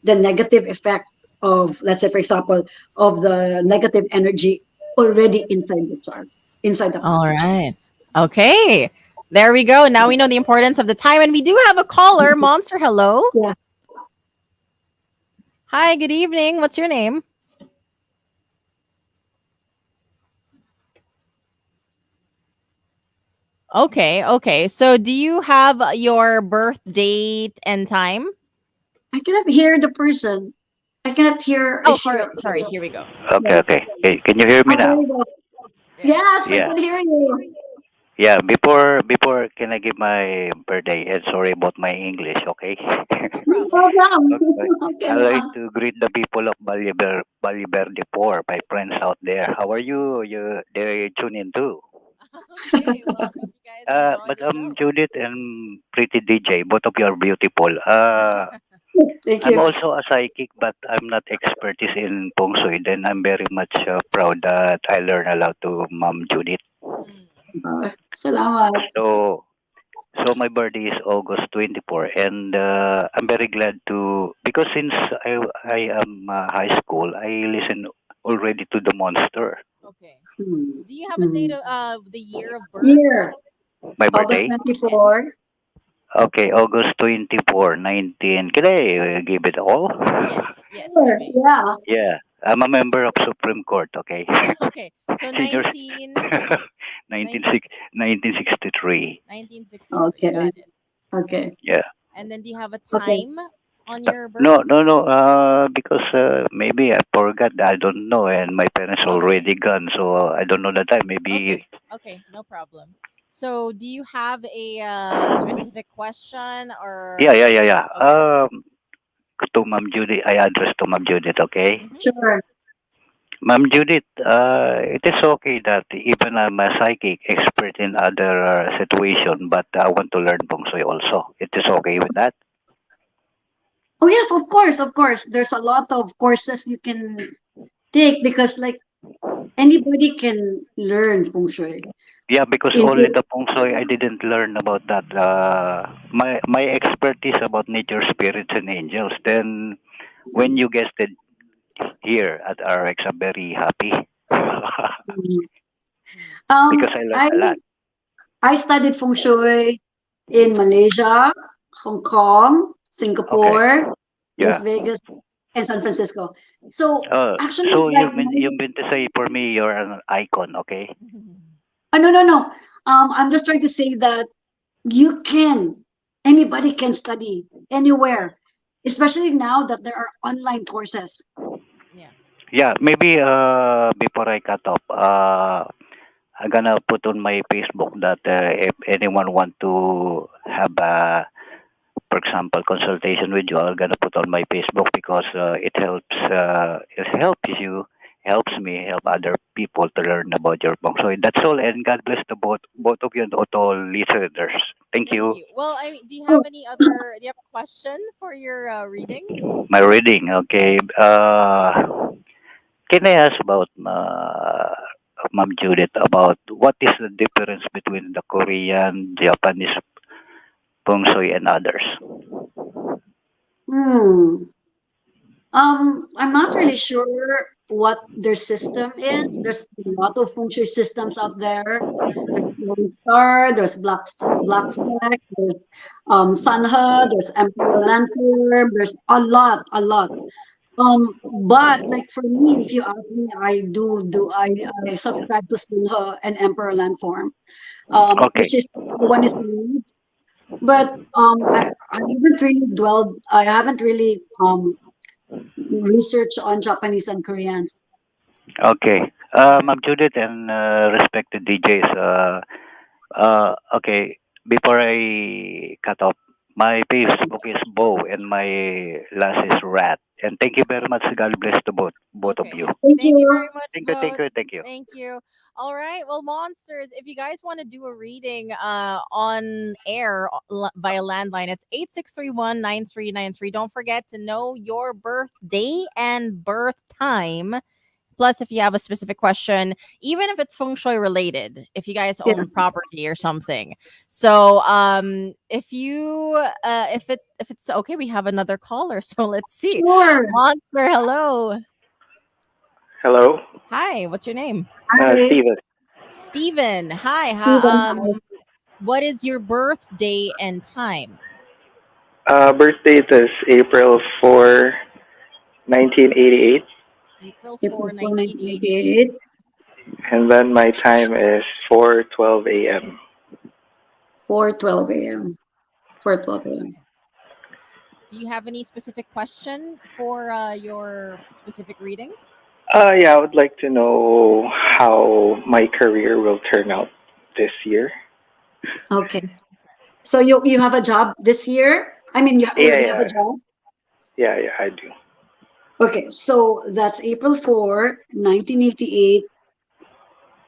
Speaker 4: negative effect of, let's say, for example, of the negative energy already inside the chart, inside the
Speaker 3: All
Speaker 4: Patsy chart.
Speaker 3: right. Okay. There we go. Now we know the importance of the time, and we do have a caller. Monster, hello.
Speaker 4: Yeah,
Speaker 3: Hi. Good evening. What's your name? Okay. Okay. So, do you have your birth date and time?
Speaker 4: I cannot hear the person. I cannot hear.
Speaker 3: Oh,
Speaker 4: Is she?
Speaker 3: sorry. Here we go.
Speaker 5: Okay,
Speaker 4: Yeah.
Speaker 5: okay. Can you hear me
Speaker 4: Oh, there
Speaker 5: now?
Speaker 4: you go.
Speaker 3: Yeah.
Speaker 4: Yes, I
Speaker 5: Yeah,
Speaker 4: can hear you.
Speaker 5: yeah. Before, can I give my birthday? And sorry about my English. Okay.
Speaker 3: No
Speaker 4: No
Speaker 3: problem.
Speaker 4: problem.
Speaker 5: Okay.
Speaker 4: Okay
Speaker 5: I'd like
Speaker 4: lang.
Speaker 5: to greet the people of Valle Verde 4, my friends out there. How are you? They tune in too.
Speaker 3: Okay. Well, hope you guys enjoy
Speaker 5: But
Speaker 3: the show.
Speaker 5: Judith and Pretty DJ, both of you are beautiful.
Speaker 4: Thank
Speaker 5: I'm
Speaker 4: you.
Speaker 5: also a psychic, but I'm not expertise in Feng Shui. Then I'm very much proud that I learned a lot to Mom Judith.
Speaker 3: Mm.
Speaker 4: Salamat.
Speaker 5: So, so my birthday is August 24, and I'm very glad to because since I am high school, I listen already to the Monster.
Speaker 3: Okay.
Speaker 4: Hmm.
Speaker 3: Do you have a date
Speaker 4: Hmm.
Speaker 3: of the year of birth?
Speaker 4: Here,
Speaker 5: My
Speaker 4: August
Speaker 5: birthday,
Speaker 4: 24.
Speaker 3: Yes.
Speaker 5: okay, August 24, 19. Can I give it all?
Speaker 3: Yes. Yes, you
Speaker 4: Sure.
Speaker 3: may.
Speaker 4: Yeah.
Speaker 5: Yeah, I'm a member of Supreme Court. Okay,
Speaker 3: Okay. So
Speaker 5: senior 19,
Speaker 3: 19 1963.
Speaker 4: Okay.
Speaker 3: Got it.
Speaker 4: Okay.
Speaker 5: Yeah.
Speaker 3: And then do you have a
Speaker 4: Okay.
Speaker 3: time on your
Speaker 5: No,
Speaker 3: birth?
Speaker 5: no, no. Because maybe I forgot. I don't know, and my parents
Speaker 3: Okay.
Speaker 5: already gone, so I don't know the time.
Speaker 3: Okay.
Speaker 5: Maybe.
Speaker 3: Okay. No problem. So, do you have a specific question
Speaker 5: Yeah,
Speaker 3: or
Speaker 5: yeah, yeah, yeah.
Speaker 3: okay?
Speaker 5: To Ma'am Judith, I address to Ma'am Judith. Okay,
Speaker 3: Mm-hmm.
Speaker 4: Sure.
Speaker 5: Ma'am Judith. It is okay that even I'm a psychic expert in other situation, but I want to learn feng shui also. It is okay with that.
Speaker 4: Oh yeah, of course, of course. There's a lot of courses you can take because like anybody can learn feng shui.
Speaker 5: Yeah, because
Speaker 4: In
Speaker 5: only the feng shui I didn't learn about that. My expertise about nature, spirits, and angels. Then when you guested here at RX, I'm very happy because I learned
Speaker 4: I
Speaker 5: a lot.
Speaker 4: I studied feng shui in Malaysia, Hong Kong,
Speaker 5: Okay.
Speaker 4: Singapore, Las
Speaker 5: Yeah.
Speaker 4: Vegas, and San Francisco. So
Speaker 5: Uh,
Speaker 4: actually,
Speaker 5: so
Speaker 4: right
Speaker 5: you
Speaker 4: now,
Speaker 5: mean to say for me you're an icon, okay?
Speaker 4: no, no, no. I'm just trying to say that you can, anybody can study anywhere, especially now that there are online courses.
Speaker 3: Yeah.
Speaker 5: Yeah, maybe before I cut off, I'm gonna put on my Facebook that if anyone want to have for example, consultation with you, I'm gonna put on my Facebook because helps me, help other
Speaker 3: Mm.
Speaker 5: people to learn about your bong. So that's all, and God bless the both of you and to all listeners. Thank
Speaker 3: Thank
Speaker 5: you.
Speaker 3: you. Well, I mean, do you
Speaker 4: Oh,
Speaker 3: have any other? Do you have a question for your reading?
Speaker 5: My reading, okay.
Speaker 3: Yes.
Speaker 5: Can I ask about Ma'am Judith about what is the difference between the Korean, Japanese feng shui and others?
Speaker 4: Hmm. I'm not really sure what their system is. There's a lot of feng shui systems out there. There's Lone Star, there's Black Flag, there's Sanha, there's Emperor Lantern, there's a lot. But like for me, if you ask me, I subscribe to Sanha and Emperor Landform,
Speaker 5: Okay.
Speaker 4: which is the one is the but I haven't really I haven't really researched on Japanese and Koreans.
Speaker 5: Okay. Ma'am Judith and respected DJs, okay, before I cut off, my Facebook is Bo and my last is Rat. And thank you very much. God bless to both of
Speaker 3: Okay.
Speaker 5: you.
Speaker 4: Thank
Speaker 3: Thank you very
Speaker 4: you.
Speaker 3: much,
Speaker 5: Thank you, thank
Speaker 3: both.
Speaker 5: you, thank you.
Speaker 3: Thank you. All right. Well, monsters, if you guys want to do a reading on air via landline, it's 8631 9393. Don't forget to know your birthday and birth time. Plus, if you have a specific question, even if it's feng shui related, if you guys
Speaker 4: Yeah.
Speaker 3: own property or something. So, if you, if it's okay, we have another caller. So let's see.
Speaker 4: Sure.
Speaker 3: Monster, hello.
Speaker 6: Hello,
Speaker 3: Hi, what's your name?
Speaker 4: Hi,
Speaker 6: Steven.
Speaker 3: Steven. Hi.
Speaker 4: Stephen. Hi.
Speaker 3: What is your birthday and time?
Speaker 6: Birth date is April 4, 1988,
Speaker 3: April
Speaker 4: April
Speaker 3: 4,
Speaker 4: 4,
Speaker 3: 1988.
Speaker 4: 1988.
Speaker 6: and then my time is 4:12 a.m.
Speaker 4: 4:12 a.m. 4:12 a.m.
Speaker 3: Do you have any specific question for your specific reading?
Speaker 6: Yeah, I would like to know how my career will turn out this year.
Speaker 4: Okay. So you have a job this year? I mean, you
Speaker 6: Yeah,
Speaker 4: already have a
Speaker 6: yeah,
Speaker 4: job?
Speaker 6: yeah, I do.
Speaker 4: Okay, so that's April 4, 1988.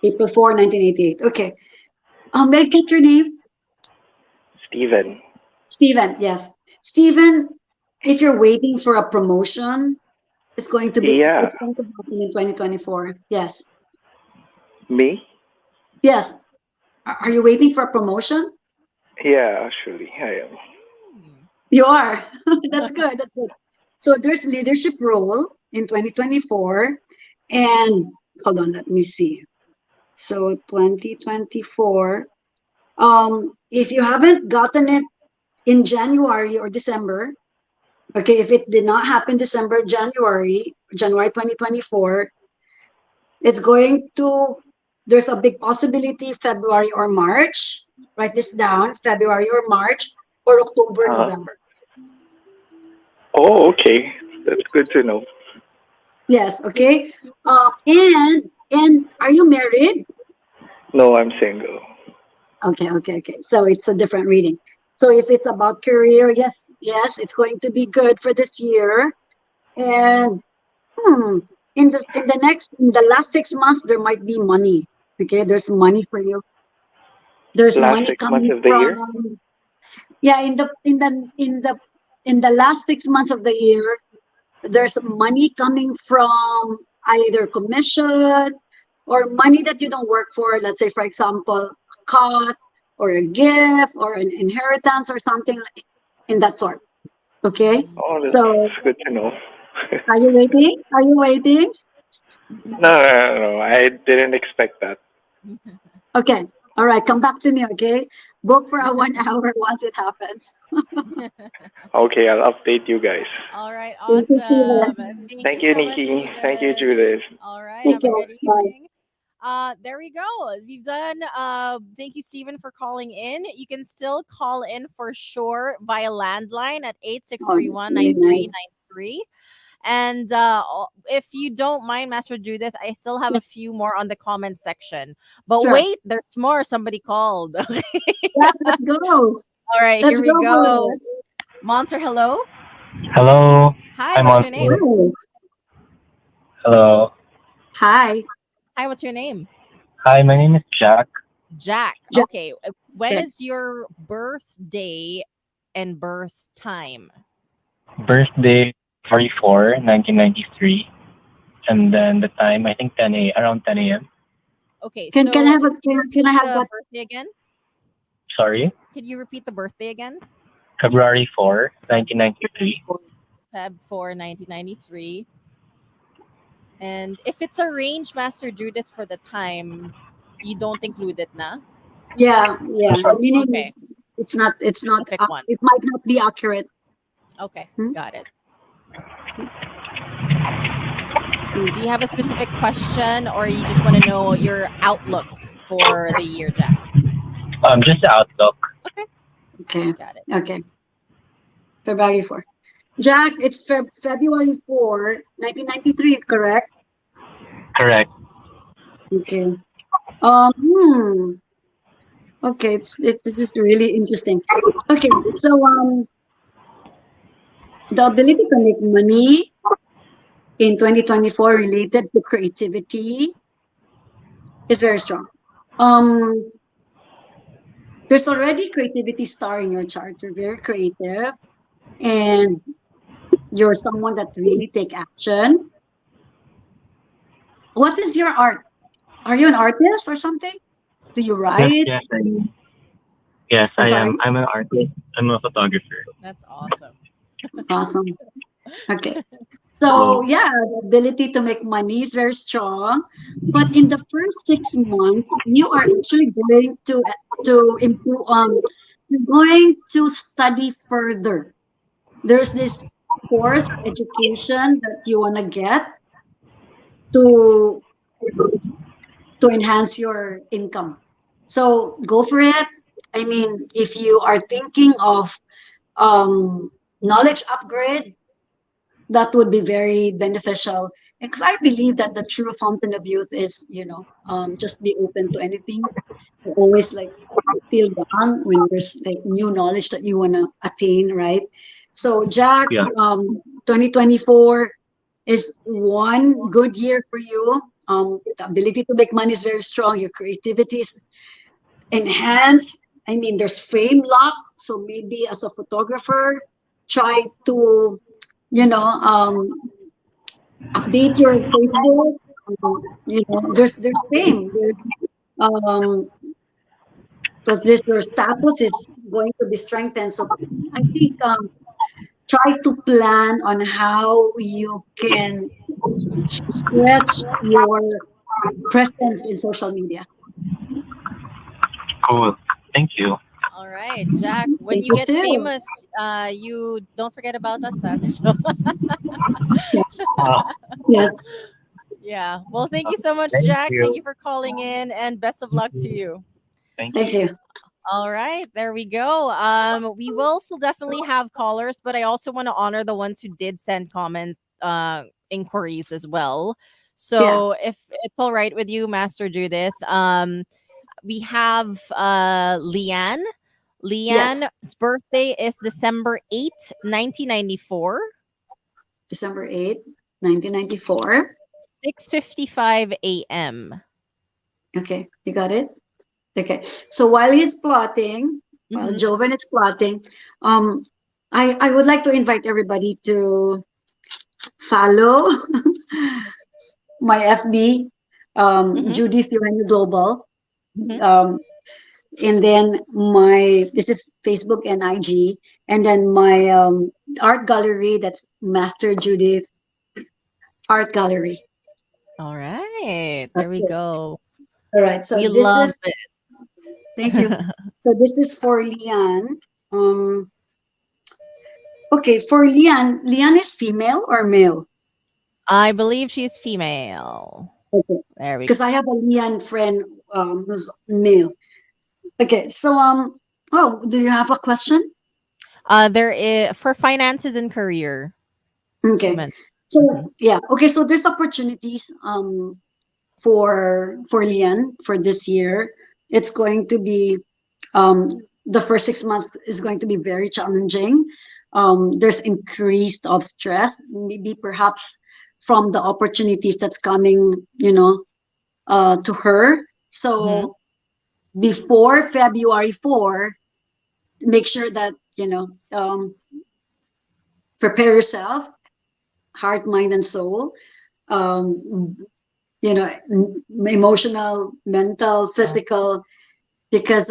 Speaker 4: April 4, 1988. Okay. May I get your name?
Speaker 6: Steven.
Speaker 4: Stephen, yes. Stephen, if you're waiting for a promotion,
Speaker 6: Yeah,
Speaker 4: it's going to happen in 2024. Yes.
Speaker 6: me?
Speaker 4: Yes. Are you waiting for a promotion?
Speaker 6: Yeah, actually, I am.
Speaker 3: Hmm.
Speaker 4: You are. That's good. That's good. So there's leadership role in 2024. And hold on, let me see. So 2024. If you haven't gotten it in January or December, okay, if it did not happen December, January 2024, it's going to, there's a big possibility February or March. Write this down, February or March or October,
Speaker 6: Uh,
Speaker 4: November.
Speaker 6: oh, okay. That's good to know.
Speaker 4: Yes, okay. And are you married?
Speaker 6: No, I'm single.
Speaker 4: Okay. So it's a different reading. So if it's about career, yes, it's going to be good for this year. And hmm, in the last 6 months, there might be money. Okay, there's money for you. There's
Speaker 6: Last
Speaker 4: money
Speaker 6: 6 months
Speaker 4: coming
Speaker 6: of the year?
Speaker 4: from yeah, in the last 6 months of the year, there's money coming from either commission or money that you don't work for. Let's say, for example, a cut or a gift or an inheritance or something in that sort. Okay,
Speaker 6: Oh,
Speaker 4: so
Speaker 6: that's good to know.
Speaker 4: are you waiting? Are you waiting?
Speaker 6: No. I didn't expect that.
Speaker 4: Okay. All right. Come back to me. Okay. Book for a 1 hour once it happens.
Speaker 6: Okay, I'll update you guys.
Speaker 3: All right,
Speaker 4: Thank you,
Speaker 3: awesome.
Speaker 4: Steven.
Speaker 3: Thank you
Speaker 6: Thank you,
Speaker 3: so much,
Speaker 6: Nikki. Thank you,
Speaker 3: Steven.
Speaker 6: Judith.
Speaker 3: All right,
Speaker 4: Take
Speaker 3: have a
Speaker 4: care.
Speaker 3: good
Speaker 4: Bye.
Speaker 3: evening. There we go. We've done. Thank you, Stephen, for calling in. You can still call in for sure via landline at eight six
Speaker 4: Oh,
Speaker 3: three
Speaker 4: that's
Speaker 3: one
Speaker 4: really
Speaker 3: nine three
Speaker 4: nice.
Speaker 3: nine three. And if you don't mind, Master Judith, I still have
Speaker 4: Yeah,
Speaker 3: a few more on the comment section. But
Speaker 4: sure.
Speaker 3: wait, there's more. Somebody called. All
Speaker 4: Yeah, let's go.
Speaker 3: right,
Speaker 4: Let's
Speaker 3: here we
Speaker 4: go for
Speaker 3: go.
Speaker 4: it.
Speaker 3: Monster, hello.
Speaker 7: Hello,
Speaker 3: Hi,
Speaker 7: I'm
Speaker 3: what's
Speaker 7: on.
Speaker 3: your name?
Speaker 4: Hi.
Speaker 7: Hello.
Speaker 4: Hi,
Speaker 3: Hi, what's your name?
Speaker 7: Hi, my name is Jack.
Speaker 3: Jack.
Speaker 4: Jack.
Speaker 3: Okay. When
Speaker 4: Okay.
Speaker 3: is your birthday and birth time?
Speaker 7: Birthday 44, 1993. And then the time, I think around 10 a.m.
Speaker 3: Okay.
Speaker 4: Can
Speaker 3: So
Speaker 4: I have
Speaker 3: can
Speaker 4: a
Speaker 3: you
Speaker 4: can I
Speaker 3: repeat
Speaker 4: have
Speaker 3: the
Speaker 4: that?
Speaker 3: birthday again?
Speaker 7: Sorry,
Speaker 3: Can you repeat the birthday again?
Speaker 7: February 4,
Speaker 3: Feb
Speaker 7: 1993.
Speaker 3: Feb for 1993. And if it's arranged, Master Judith, for the time, you don't include it, na?
Speaker 4: Yeah, yeah. Meaning
Speaker 3: Okay,
Speaker 4: it's not
Speaker 3: specific one.
Speaker 4: it might not be accurate.
Speaker 3: Okay,
Speaker 4: Hmm?
Speaker 3: got it. Do you have a specific question, or you just want to know your outlook for the year, Jack?
Speaker 7: Just the outlook.
Speaker 3: Okay,
Speaker 4: Okay.
Speaker 3: got it.
Speaker 4: Okay. February 4. Jack, it's February 4, 1993, correct?
Speaker 7: Correct.
Speaker 4: Okay. Um, hmm. Okay, this is really interesting. Okay, so the ability to make money in 2024 related to creativity is very strong. Um, there's already creativity star in your chart. You're very creative and you're someone that really take action. What is your art? Are you an artist or something? Do you
Speaker 7: Yes,
Speaker 4: write?
Speaker 7: yes, yes,
Speaker 4: I'm
Speaker 7: I
Speaker 4: sorry.
Speaker 7: am. I'm an artist. I'm a photographer.
Speaker 3: That's awesome.
Speaker 4: Awesome. Okay.
Speaker 7: So,
Speaker 4: So yeah, the ability to make money is very strong. But in the first 6 months, you are actually going to improve you're going to study further. There's this course or education that you wanna get to enhance your income. So go for it. I mean, if you are thinking of knowledge upgrade, that would be very beneficial. Because I believe that the true fountain of youth is, just be open to anything. You always like feel young when there's like new knowledge that you want to attain, right? So, Jack,
Speaker 7: yeah.
Speaker 4: 2024 is one good year for you. The ability to make money is very strong. Your creativity is enhanced. I mean, there's frame lock. So maybe as a photographer, try to, you know, update your Facebook. There's fame. Um, this your status is going to be strengthened. So I think try to plan on how you can stretch your presence in social media.
Speaker 7: Cool. Thank you.
Speaker 3: All right, Jack. When
Speaker 4: Thank
Speaker 3: you
Speaker 4: you
Speaker 3: get
Speaker 4: too.
Speaker 3: famous, you don't forget about us. Huh?
Speaker 4: Yes.
Speaker 7: Uh,
Speaker 4: Yes.
Speaker 3: Yeah. Well, thank you so much,
Speaker 7: Thank
Speaker 3: Jack. Thank
Speaker 7: you.
Speaker 3: you for calling in, and best of luck to you.
Speaker 7: Thank
Speaker 4: Thank
Speaker 7: you.
Speaker 4: you.
Speaker 3: All right, there we go. We will still definitely have callers, but I also want to honor the ones who did send comment inquiries as well.
Speaker 4: Yeah.
Speaker 3: So if it's all right with you, Master Judith, we have Leanne.
Speaker 4: Yes.
Speaker 3: Leanne's birthday is December 8th, 1994,
Speaker 4: December 8th, 1994.
Speaker 3: 6:55 a.m.
Speaker 4: Okay. You got it? Okay. So while he's plotting, while
Speaker 3: Mhm.
Speaker 4: Joven is plotting, um, I would like to invite everybody to follow my FB,
Speaker 3: Mhm.
Speaker 4: Judith Eugenio Global.
Speaker 3: Mhm.
Speaker 4: Um, and then this is Facebook and IG, and then my art gallery, that's Master Judith Art Gallery.
Speaker 3: All right, there we
Speaker 4: Okay.
Speaker 3: go.
Speaker 4: All right. So
Speaker 3: We
Speaker 4: this
Speaker 3: love
Speaker 4: is thank you.
Speaker 3: it.
Speaker 4: So this is for Lian. Okay, for Lian, Lian is female or male?
Speaker 3: I believe she's female.
Speaker 4: Okay,
Speaker 3: There we
Speaker 4: because I have a Lian friend who's male. Okay, so oh, do you have a question?
Speaker 3: There is for finances and career. She
Speaker 4: Okay,
Speaker 3: meant.
Speaker 4: so
Speaker 3: Mhm.
Speaker 4: yeah, okay, so there's opportunities for Lian for this year. It's going to be um the first 6 months is going to be very challenging. There's increased of stress, maybe perhaps from the opportunities that's coming, to her.
Speaker 3: Mhm.
Speaker 4: So before February 4, make sure that, prepare yourself, heart, mind, and soul. Um, Emotional, mental, physical, because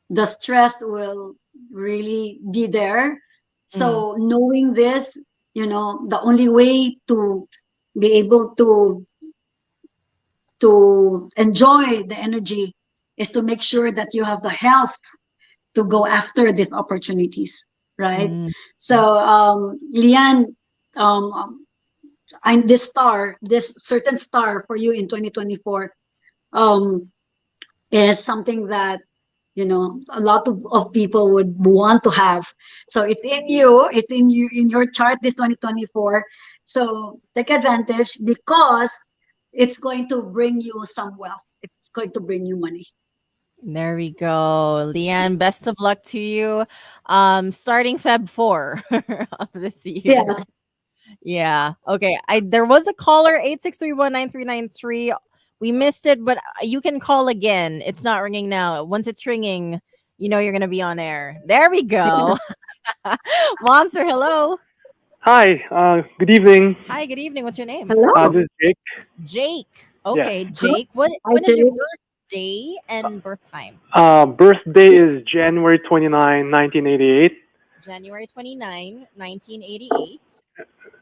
Speaker 4: the stress will really be there. So knowing this, the only way to be able to enjoy the energy is to make sure that you have the health to go after these opportunities, right?
Speaker 3: Mm.
Speaker 4: So, Lian, I'm this certain star for you in 2024, um, is something that a lot of people would want to have. So it's in you in your chart this 2024. So take advantage because it's going to bring you some wealth. It's going to bring you money.
Speaker 3: There we go. Leanne, best of luck to you. Starting Feb 4 of this
Speaker 4: Yeah.
Speaker 3: year. Yeah. Okay. There was a caller 86319393. We missed it, but you can call again. It's not ringing now. Once it's ringing, you're gonna be on air. There we go. Monster, hello.
Speaker 8: Hi, good evening.
Speaker 3: Hi, good evening. What's your name?
Speaker 4: Hello.
Speaker 8: This is Jake.
Speaker 3: Jake.
Speaker 8: Yes.
Speaker 3: Okay, Jake.
Speaker 4: Hi,
Speaker 3: When is your
Speaker 4: Jake.
Speaker 3: birthday and birth time?
Speaker 8: Birthday is January 29, 1988.
Speaker 3: January 29, 1988.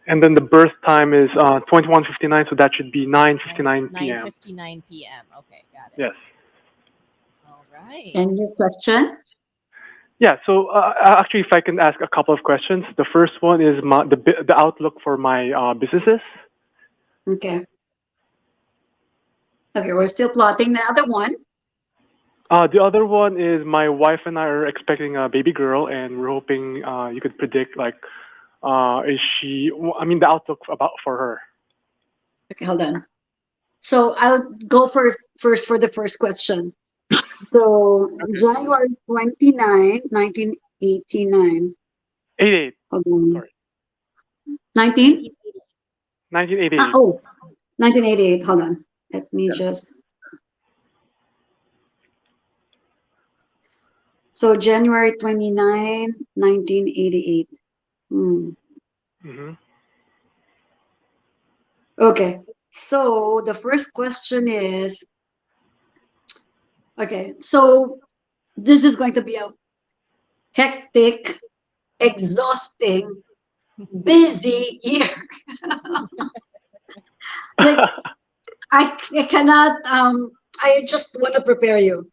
Speaker 8: And then the birth time is 21:59, so that should be 9:59 p.m.
Speaker 3: 9:59 p.m. Okay, got it.
Speaker 8: Yes.
Speaker 3: All right.
Speaker 4: And your question?
Speaker 8: Yeah, so actually, if I can ask a couple of questions. The first one is the outlook for my businesses.
Speaker 4: Okay. Okay, we're still plotting the other one.
Speaker 8: The other one is my wife and I are expecting a baby girl, and we're hoping you could predict, like, is she, I mean, the outlook for her.
Speaker 4: Okay, hold on. So I'll go first for the first question. So January 29, 1989.
Speaker 8: 88,
Speaker 4: Hold on.
Speaker 8: sorry.
Speaker 4: 19?
Speaker 8: 1988.
Speaker 4: Oh, 1988. Hold on. Let me
Speaker 8: Yeah.
Speaker 4: just. So January 29, 1988. Hmm.
Speaker 8: Mm-hmm.
Speaker 4: Okay. So the first question is, okay, so this is going to be a hectic, exhausting, busy year. Like I cannot I just want to prepare you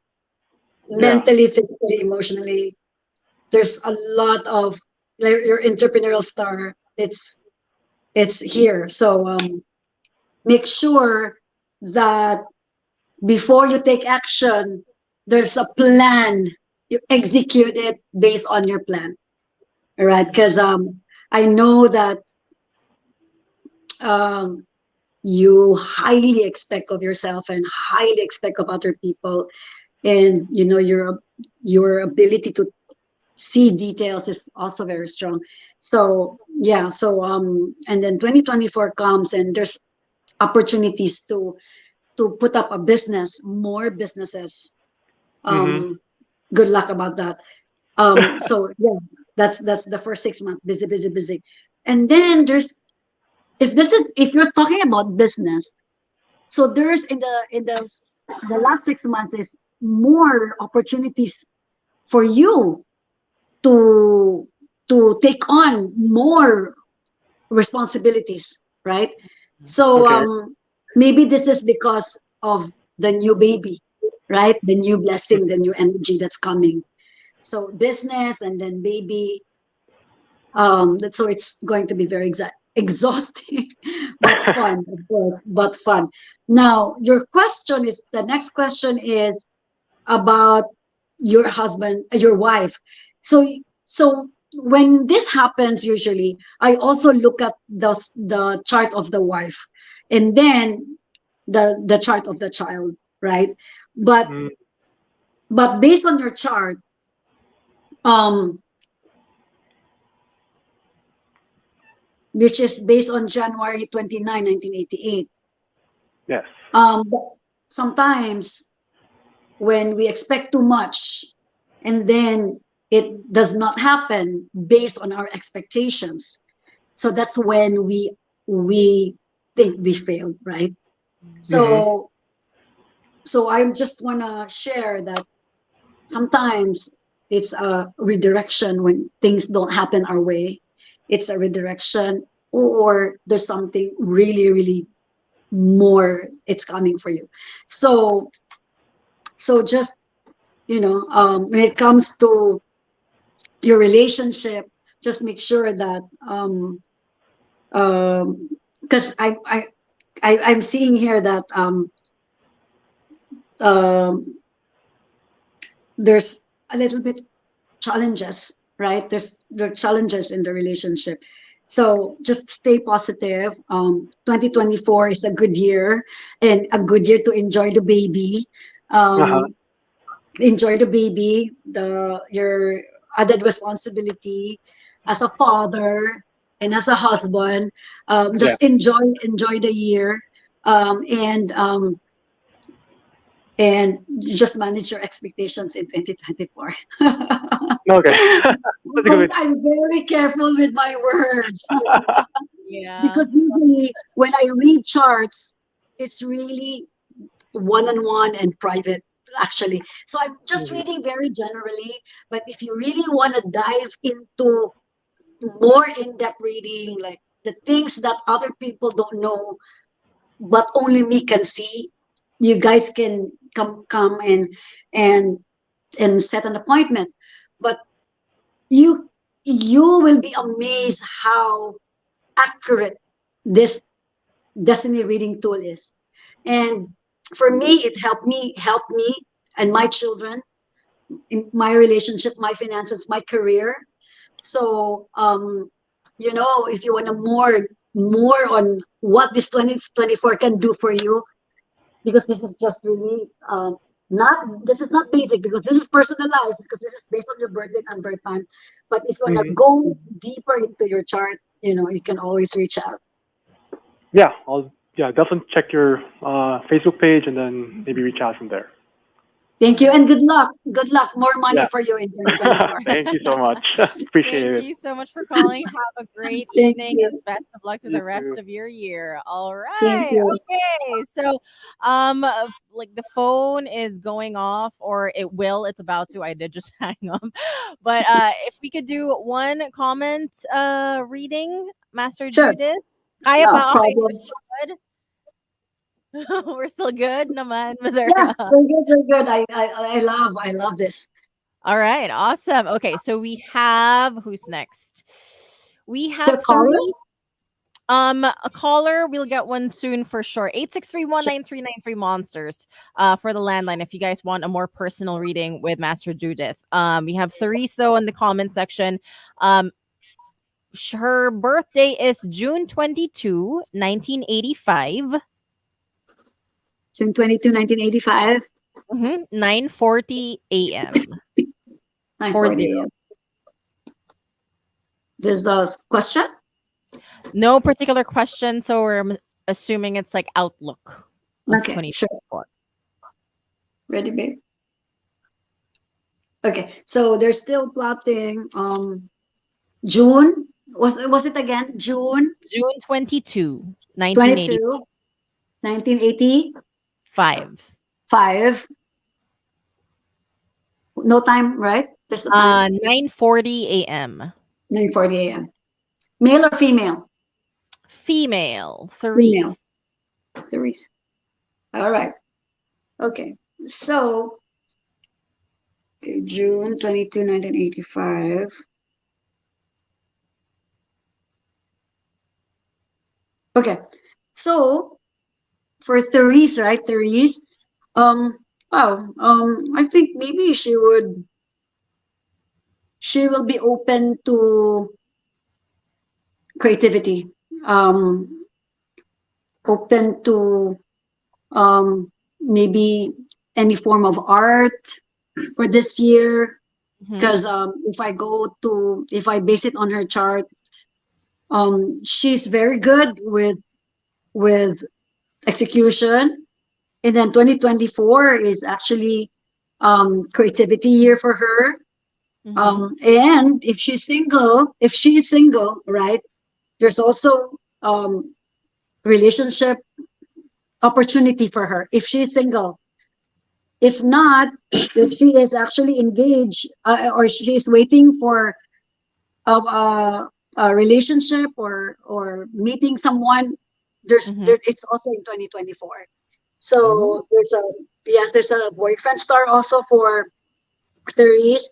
Speaker 8: Yeah.
Speaker 4: mentally, physically, emotionally. There's a lot of, like, your entrepreneurial star. It's here. So make sure that before you take action, there's a plan. You execute it based on your plan. All right. Because I know that um you highly expect of yourself and highly expect of other people, and your ability to see details is also very strong. So yeah, so and then 2024 comes and there's opportunities to put up a business, more businesses.
Speaker 8: Mm-hmm.
Speaker 4: Good luck about that. So yeah, that's the first 6 months, busy, busy, busy. And then there's, if you're talking about business, so there's in the last 6 months is more opportunities for you to take on more responsibilities, right? So
Speaker 8: Okay.
Speaker 4: maybe this is because of the new baby, right? The new blessing, the new energy that's coming. So business and then baby. So it's going to be very exhausting, but fun, of course, but fun. Now, the next question is about your husband, your wife. So when this happens, usually I also look at the chart of the wife, and then the chart of the child, right? But
Speaker 8: Mm,
Speaker 4: based on your chart, um, which is based on January 29, 1988.
Speaker 8: yes.
Speaker 4: But sometimes when we expect too much and then it does not happen based on our expectations, so that's when we think we failed, right?
Speaker 8: Mm-hmm.
Speaker 4: So I just want to share that sometimes It's a redirection when things don't happen our way. It's a redirection, or there's something really, really more it's coming for you. So, just, when it comes to your relationship, just make sure that, because I'm seeing here that um, there's a little bit challenges, right? There are challenges in the relationship. So just stay positive. 2024 is a good year, and a good year to enjoy the baby.
Speaker 8: Uh-huh.
Speaker 4: Enjoy the baby, your added responsibility as a father and as a husband.
Speaker 8: Yeah.
Speaker 4: Just enjoy the year, and you just manage your expectations in 2024.
Speaker 8: Okay. That's a good.
Speaker 4: I'm very careful with my words
Speaker 3: Yeah.
Speaker 4: because usually when I read charts, it's really one-on-one and private, actually. So I'm just
Speaker 8: Mhm.
Speaker 4: reading very generally, but if you really want to dive into more in-depth reading, like the things that other people don't know but only me can see, you guys can come and and set an appointment. But you you will be amazed how accurate this destiny reading tool is. And for me, it helped me and my children in my relationship, my finances, my career. So if you want to more on what this 2024 can do for you, because this is just really not this is not basic, because this is personalized, because this is based on your birthday and birth time. But if you want to
Speaker 8: Mhm.
Speaker 4: go deeper into your chart, you can always reach out.
Speaker 8: Yeah, I'll definitely check your Facebook page and then maybe reach out from there.
Speaker 4: Thank
Speaker 3: All
Speaker 4: you,
Speaker 3: right.
Speaker 4: and good luck, more money
Speaker 8: Yeah.
Speaker 4: for you in 2024.
Speaker 8: Thank you so much. Appreciate
Speaker 3: Thank
Speaker 8: it.
Speaker 3: you so much for calling. Have a great
Speaker 4: Thank
Speaker 3: evening
Speaker 4: you.
Speaker 3: and best of luck to
Speaker 8: You
Speaker 3: the rest
Speaker 8: too.
Speaker 3: of your year. All
Speaker 4: Thank
Speaker 3: right.
Speaker 4: you.
Speaker 3: Okay. So, like the phone is going off, or it will. It's about to. I did just hang up. But if we could do one comment reading, Master
Speaker 4: Sure.
Speaker 3: Judith. Kaya
Speaker 4: No
Speaker 3: pa? Okay,
Speaker 4: problem.
Speaker 3: good. We're still good naman with our,
Speaker 4: Yeah, very good, very good. I love this.
Speaker 3: all right, awesome. Okay, so we have who's next? We
Speaker 4: The
Speaker 3: have
Speaker 4: caller.
Speaker 3: three. A caller, we'll get one soon for sure. 86319393 monsters. For the landline, if you guys want a more personal reading with Master Judith. We have Therese though in the comment section. Um, her birthday is June 22, 1985.
Speaker 4: June 22, 1985,
Speaker 3: 9:40 a.m. 40.
Speaker 4: 9:40 a.m. This is the question.
Speaker 3: No particular question, so we're assuming it's like outlook of
Speaker 4: Okay, sure.
Speaker 3: 2024.
Speaker 4: Ready, babe? Okay, so they're still plotting. June, was it again? June
Speaker 3: June 22,
Speaker 4: 22, 1985.
Speaker 3: 1985.
Speaker 4: No time, right? There's a time.
Speaker 3: 9:40 a.m.
Speaker 4: 9:40 a.m. Male or female?
Speaker 3: Female,
Speaker 4: Female.
Speaker 3: Therese.
Speaker 4: Therese. All right. Okay. So, okay, June 22, 1985. Okay. So, for Therese, right? Therese. Wow. I think maybe she will be open to creativity. Open to maybe any form of art for this year.
Speaker 3: Mhm.
Speaker 4: Because if I base it on her chart, she's very good with execution. And then 2024 is actually creativity year for her.
Speaker 3: Mhm.
Speaker 4: And if she is single, right, there's also relationship opportunity for her if she's single. If not, if she is actually engaged or she is waiting for a relationship or meeting someone,
Speaker 3: Mm-hmm.
Speaker 4: it's also in 2024.
Speaker 3: Oh.
Speaker 4: So there's a boyfriend star also for Therese.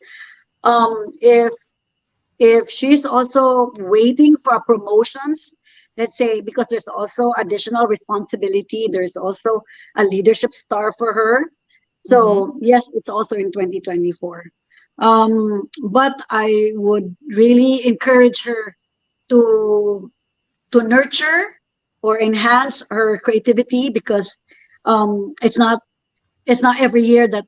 Speaker 4: If she's also waiting for promotions, let's say, because there's also additional responsibility, there's also a leadership star for her.
Speaker 3: Mm-hmm.
Speaker 4: So yes, it's also in 2024. But I would really encourage her to nurture or enhance her creativity, because it's not every year that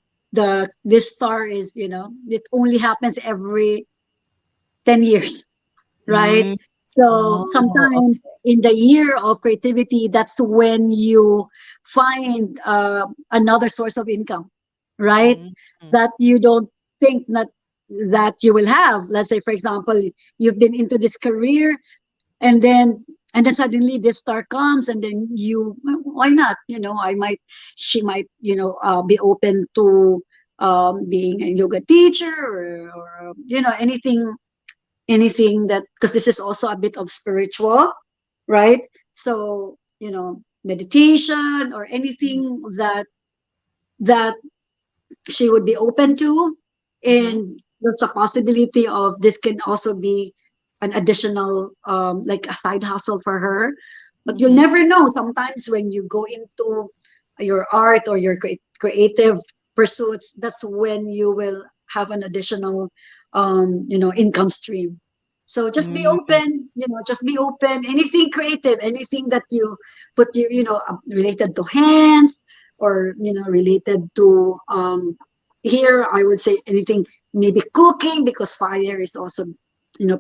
Speaker 4: this star is, it only happens every 10 years, right?
Speaker 3: Mm.
Speaker 4: So
Speaker 3: Oh,
Speaker 4: sometimes in the year of creativity, that's when you find another source of income, right?
Speaker 3: okay.
Speaker 4: That you don't think that you will have. Let's say, for example, you've been into this career, and then suddenly this star comes, and then why not? She might, be open to being a yoga teacher, or anything that, because this is also a bit of spiritual, right? So, meditation or anything that she would be open to.
Speaker 3: Mm-hmm.
Speaker 4: And there's a possibility of this can also be an additional, like a side hustle for her. But you'll
Speaker 3: Mm-hmm.
Speaker 4: never know. Sometimes when you go into your art or your creative pursuits, that's when you will have an additional, income stream. So just be
Speaker 3: Mm-hmm.
Speaker 4: open, just be open. Anything creative, anything that you put related to hands, or related to, here I would say anything, maybe cooking, because fire is also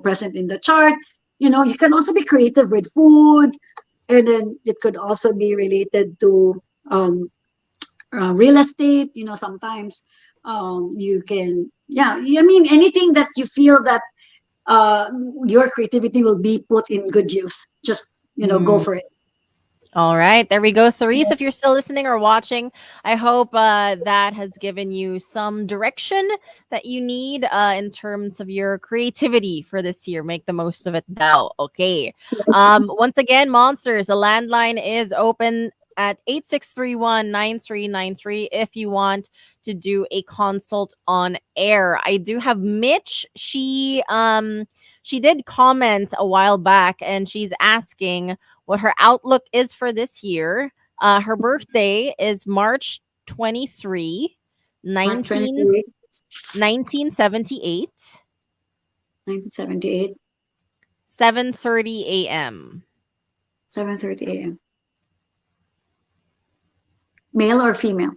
Speaker 4: present in the chart. You can also be creative with food, and then it could also be related to, um, real estate. Sometimes, you can, yeah, I mean, anything that you feel that uh, your creativity will be put in good use, just go for it.
Speaker 3: All right, there we go. Cerise, if you're still listening or watching, I hope that has given you some direction that you need in terms of your creativity for this year. Make the most of it now. Okay. Once again, Monsters, the landline is open at 8631-9393 if you want to do a consult on air. I do have Mitch. She did comment a while back, and she's asking what her outlook is for this year. Her birthday is March 23,
Speaker 4: Mark
Speaker 3: 19,
Speaker 4: 23,
Speaker 3: 1978,
Speaker 4: 1978,
Speaker 3: 7:30 a.m.
Speaker 4: 7:30 a.m. Male or female?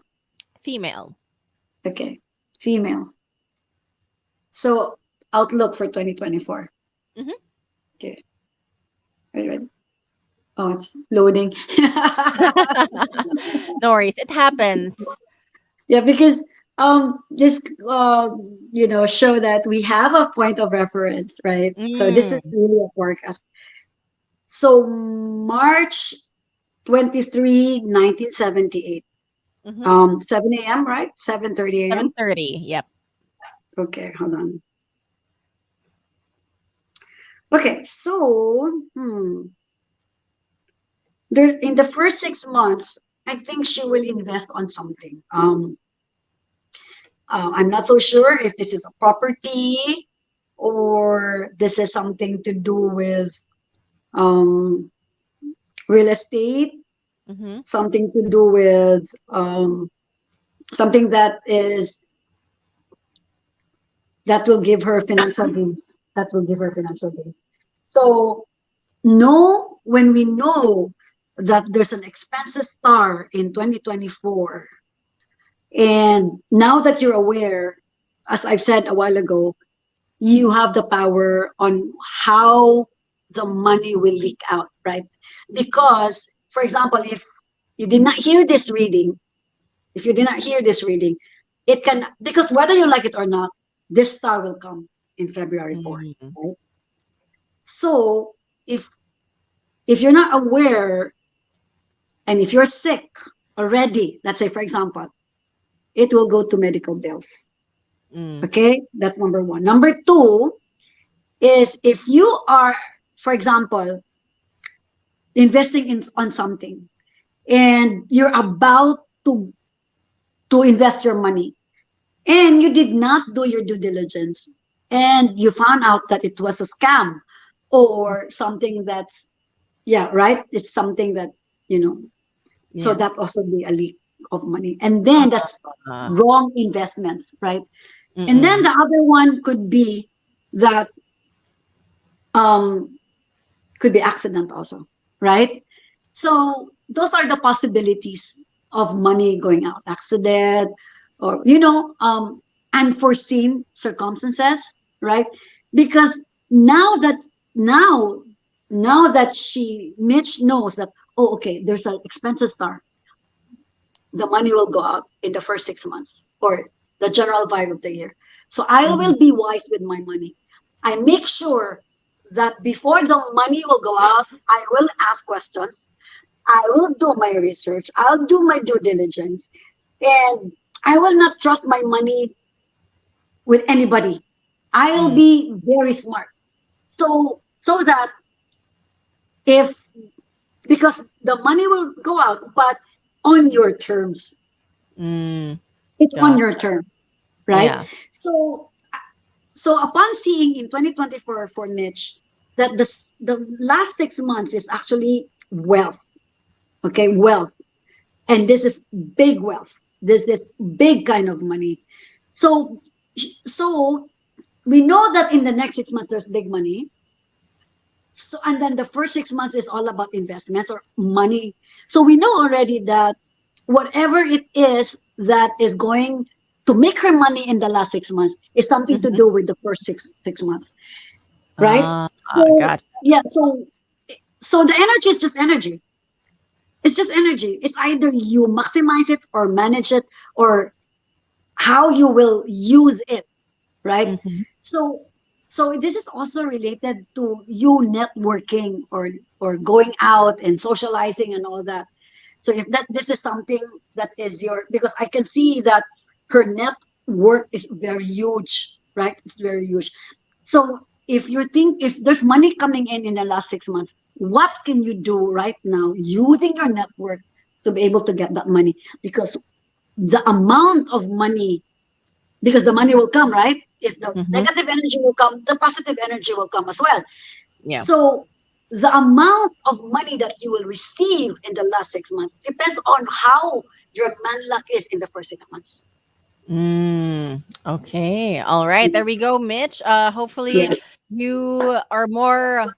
Speaker 3: Female.
Speaker 4: Okay, female. So outlook for 2024.
Speaker 3: Mhm.
Speaker 4: Okay, ready? Oh, it's loading.
Speaker 3: No worries. It happens.
Speaker 4: Yeah, because this show that we have a point of reference, right? So this is
Speaker 3: Mm.
Speaker 4: really a forecast. So March 23, 1978.
Speaker 3: Mm-hmm.
Speaker 4: 7 a.m., right? 7:30 a.m.
Speaker 3: 7:30. Yep.
Speaker 4: Okay, hold on. Okay, so there in the first 6 months, I think she will invest on something. I'm not so sure if this is a property, or this is something to do with um, real estate,
Speaker 3: Mm-hmm.
Speaker 4: something to do with something that will give her financial gains. That will give her financial gains. So when we know that there's an expensive star in 2024, and now that you're aware, as I've said a while ago, you have the power on how the money will leak out, right? Because, for example, if you did not hear this reading, if you did not hear this reading, it can, because whether you like it or not, this star will come in February 4th,
Speaker 3: Mm-hmm.
Speaker 4: right? So if you're not aware, and if you're sick already, let's say, for example, it will go to medical bills.
Speaker 3: Mm.
Speaker 4: Okay, that's number one. Number two is if you are, for example, investing in on something and you're about to invest your money and you did not do your due diligence and you found out that it was a scam or something that's, yeah, right, it's something that, you know, so
Speaker 3: Yeah.
Speaker 4: that also be a leak of money, and then that's
Speaker 3: Uh,
Speaker 4: wrong investments, right? And then
Speaker 3: mm-mm.
Speaker 4: the other one could be that um could be accident also, right? So those are the possibilities of money going out, accident, or unforeseen circumstances, right? Because now that now now that she Mitch knows that, oh, okay, there's an expenses star, the money will go out in the first 6 months or the general vibe of the year. So I
Speaker 3: Mhm.
Speaker 4: will be wise with my money. I make sure that before the money will go out, I will ask questions. I will do my research. I'll do my due diligence. And I will not trust my money with anybody. I'll
Speaker 3: Mm.
Speaker 4: be very smart. So that if because the money will go out, but on your terms.
Speaker 3: Mm.
Speaker 4: It's on
Speaker 3: Got.
Speaker 4: your term, right?
Speaker 3: Yeah.
Speaker 4: So so upon seeing in 2024 for Mitch that the last 6 months is actually wealth, okay, wealth, and this is big wealth. This is big kind of money. So so we know that in the next 6 months there's big money. So and then the first 6 months is all about investments or money. So we know already that whatever it is that is going to make her money in the last 6 months is something to
Speaker 3: Mhm.
Speaker 4: do with the first six months, right?
Speaker 3: Ah,
Speaker 4: So
Speaker 3: gotcha.
Speaker 4: yeah, so the energy is just energy. It's just energy. It's either you maximize it or manage it or how you will use it, right?
Speaker 3: Mhm.
Speaker 4: So so this is also related to you networking or going out and socializing and all that. So if that this is something that is your, because I can see that her net worth is very huge, right? It's very huge. So if you think if there's money coming in the last 6 months, what can you do right now using your network to be able to get that money? Because the amount of money, because the money will come, right? If the
Speaker 3: Mhm.
Speaker 4: negative energy will come, the positive energy will come as well.
Speaker 3: Yeah.
Speaker 4: So the amount of money that you will receive in the last 6 months depends on how your man luck is in the first 6 months.
Speaker 3: Mm. Okay. All right. There we go, Mitch. Hopefully
Speaker 4: Yeah.
Speaker 3: you are more,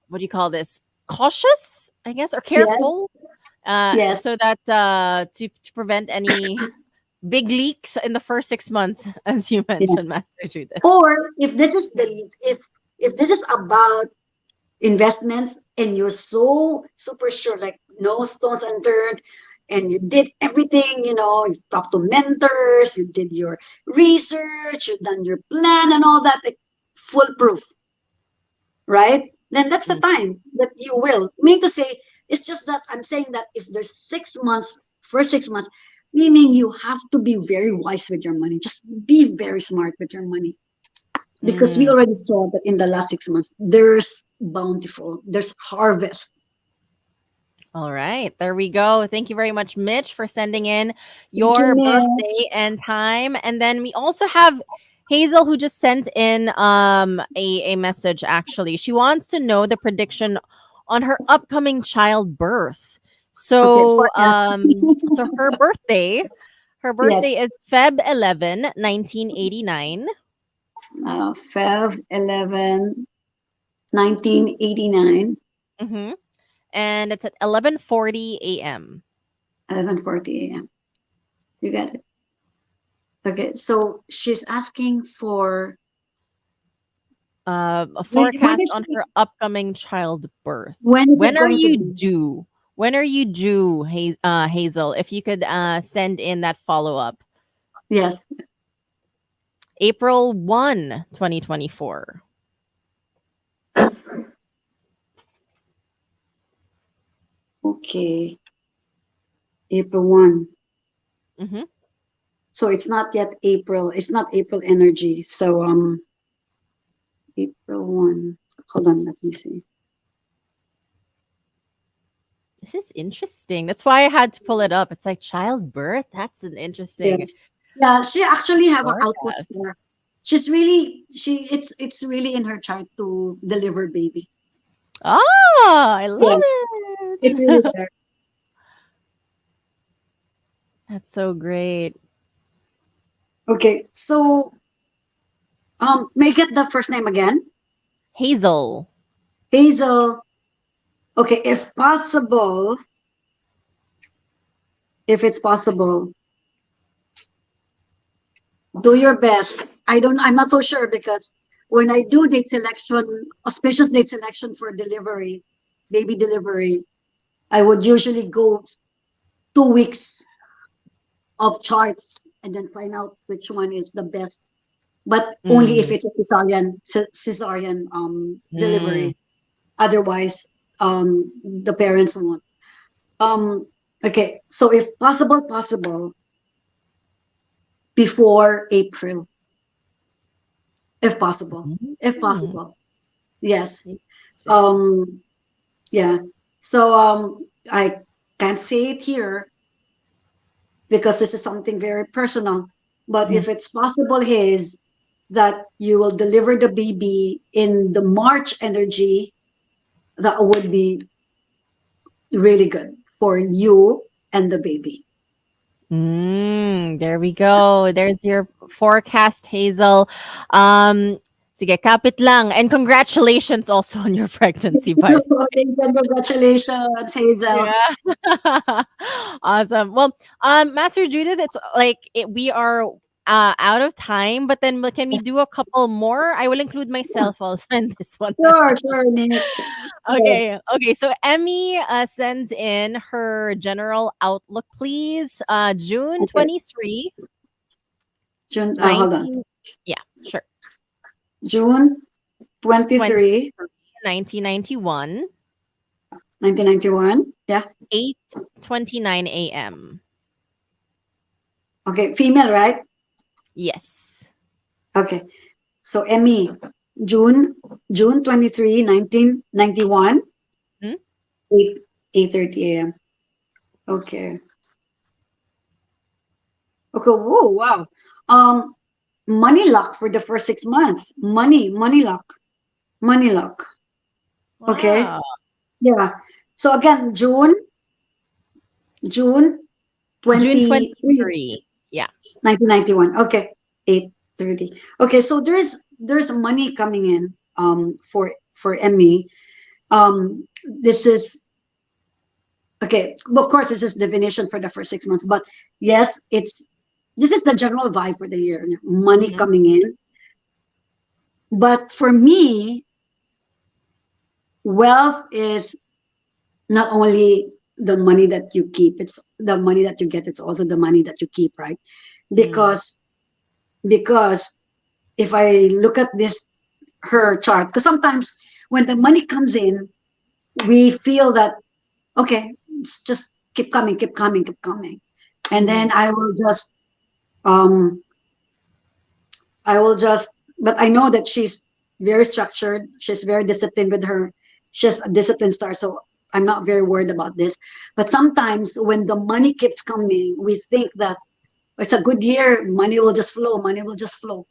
Speaker 3: what do you call this? Cautious, I guess, or
Speaker 4: Yes.
Speaker 3: careful,
Speaker 4: Yes.
Speaker 3: so that to prevent any big leaks in the first 6 months, as you
Speaker 4: Yeah.
Speaker 3: mentioned, Master Judith.
Speaker 4: Or if this is the if this is about investments and you're so super sure, like no stones unturned, and you did everything, you talked to mentors, you did your research, you've done your plan and all that, like, foolproof, right? Then that's the
Speaker 3: Mm.
Speaker 4: time that you will. Mean to say, it's just that I'm saying that if there's 6 months, first 6 months, meaning you have to be very wise with your money. Just be very smart with your money. Because we
Speaker 3: Mm.
Speaker 4: already saw that in the last 6 months, there's bountiful, there's harvest.
Speaker 3: All right, there we go. Thank you very much, Mitch, for sending in
Speaker 4: Thank you,
Speaker 3: your
Speaker 4: Mitch.
Speaker 3: birthday and time. And then we also have Hazel, who just sent in a message. Actually, she wants to know the prediction on her upcoming childbirth.
Speaker 4: Okay,
Speaker 3: So
Speaker 4: forecast.
Speaker 3: so her
Speaker 4: Yes,
Speaker 3: birthday is Feb 11, 1989.
Speaker 4: Feb 11, 1989,
Speaker 3: Mm-hmm. And it's at 11:40 a.m.
Speaker 4: 11:40 a.m. You got it. Okay, so she's asking for
Speaker 3: A
Speaker 4: when
Speaker 3: forecast
Speaker 4: is
Speaker 3: on
Speaker 4: she,
Speaker 3: her upcoming childbirth.
Speaker 4: when is it
Speaker 3: When are
Speaker 4: going to
Speaker 3: you
Speaker 4: be?
Speaker 3: due? When are you due, Hazel? If you could send in that follow up.
Speaker 4: Yes.
Speaker 3: April 1, 2024.
Speaker 4: Okay, April 1.
Speaker 3: Mm-hmm.
Speaker 4: So it's not yet April. It's not April energy. So April 1. Hold on, let me see.
Speaker 3: This is interesting. That's why I had to pull it up. It's like childbirth. That's an interesting
Speaker 4: Yes. Yeah, she actually have an output
Speaker 3: forecast.
Speaker 4: star. She's really it's really in her chart to deliver baby.
Speaker 3: Oh, I
Speaker 4: Yeah,
Speaker 3: love
Speaker 4: it's really
Speaker 3: it.
Speaker 4: there.
Speaker 3: That's so great.
Speaker 4: Okay, so may I get the first name again?
Speaker 3: Hazel.
Speaker 4: Hazel. Okay, if it's possible, do your best. I'm not so sure because when I do date selection, auspicious date selection for delivery, baby delivery, I would usually go 2 weeks of charts and then find out which one is the best. But only if
Speaker 3: Mm,
Speaker 4: it's a cesarean
Speaker 3: mm.
Speaker 4: delivery. Otherwise, the parents won't. Um, okay, so if possible before April, if possible, if
Speaker 3: Mm.
Speaker 4: possible, yes.
Speaker 3: Interesting.
Speaker 4: Um, yeah. So I can't say it here because this is something very personal. But
Speaker 3: Mhm.
Speaker 4: if it's possible, is that you will deliver the baby in the March energy, that would be really good for you and the baby.
Speaker 3: There we go. There's your forecast, Hazel. Um, Sige, kapit lang. And congratulations also on your pregnancy, by the
Speaker 4: Thank you. Congratulations, Hazel.
Speaker 3: yeah. Awesome. Well, Master Judith, it's like we are out of time, but then can we do a couple more? I will include myself also in this one as
Speaker 4: Sure,
Speaker 3: well.
Speaker 4: sure, Nick. Sure.
Speaker 3: Okay. Okay. So Emmy sends in her general outlook, please. June
Speaker 4: Okay.
Speaker 3: 23,
Speaker 4: June, hold on.
Speaker 3: 19. Yeah, sure.
Speaker 4: June
Speaker 3: 23,
Speaker 4: 23,
Speaker 3: 1991,
Speaker 4: 1991. Yeah.
Speaker 3: 8:29 a.m.
Speaker 4: Okay. Female, right?
Speaker 3: Yes.
Speaker 4: Okay. So Emmy, June, June 23, 1991,
Speaker 3: Hmm?
Speaker 4: 8, 8:30 a.m. Okay. Okay. Whoa, wow. Um, money luck for the first 6 months. Money luck. Money luck. Okay.
Speaker 3: Wow.
Speaker 4: Yeah. So again, June
Speaker 3: June
Speaker 4: 23,
Speaker 3: 23. Yeah.
Speaker 4: 1991. Okay. 8:30. Okay, so there's money coming in for Emmy. This is okay. Well, of course, this is definition for the first 6 months, but yes, this is the general vibe for the year. Money
Speaker 3: Mhm.
Speaker 4: coming in. But for me, wealth is not only the money that you keep, it's the money that you get, it's also the money that you keep, right?
Speaker 3: Mm.
Speaker 4: Because because if I look at this her chart, because sometimes when the money comes in, we feel that okay, it's just keep coming, keep coming, keep coming, and then
Speaker 3: Mhm.
Speaker 4: um I will just, but I know that she's very structured, she's very disciplined with her, she's a disciplined star, so I'm not very worried about this. But sometimes when the money keeps coming, we think that it's a good year, money will just flow, money will just flow.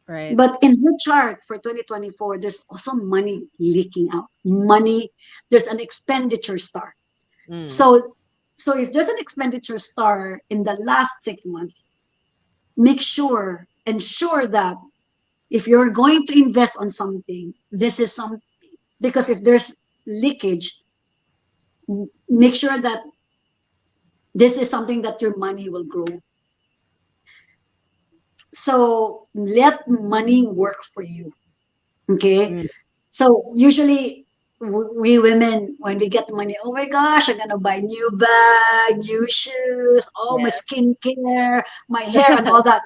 Speaker 3: Right.
Speaker 4: But in her chart for 2024, there's also money leaking out. Money, there's an expenditure star.
Speaker 3: Mm.
Speaker 4: So if there's an expenditure star in the last 6 months, make sure, ensure that if you're going to invest on something, this is some, because if there's leakage, make sure that this is something that your money will grow. So let money work for you. Okay.
Speaker 3: Mm.
Speaker 4: So usually we women, when we get money, oh my gosh, I'm gonna buy new bag, new shoes, all my
Speaker 3: Yes.
Speaker 4: skincare, my hair, and all that.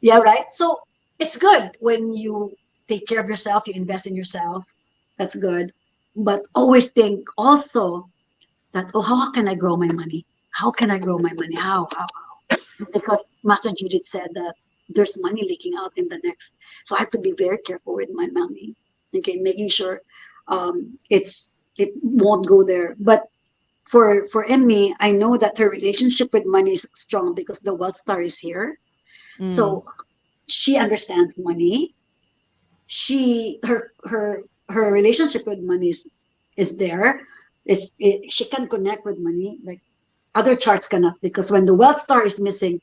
Speaker 4: Yeah, right. So it's good when you take care of yourself, you invest in yourself. That's good. But always think also that, oh, how can I grow my money? How can I grow my money? How? because Master Judith said that there's money leaking out in the next. So I have to be very careful with my money. Okay, making sure it won't go there. But for Emmy, I know that her relationship with money is strong because the wealth star is here.
Speaker 3: Mm.
Speaker 4: So she understands money. Her relationship with money is there. She can connect with money like other charts cannot, because when the wealth star is missing,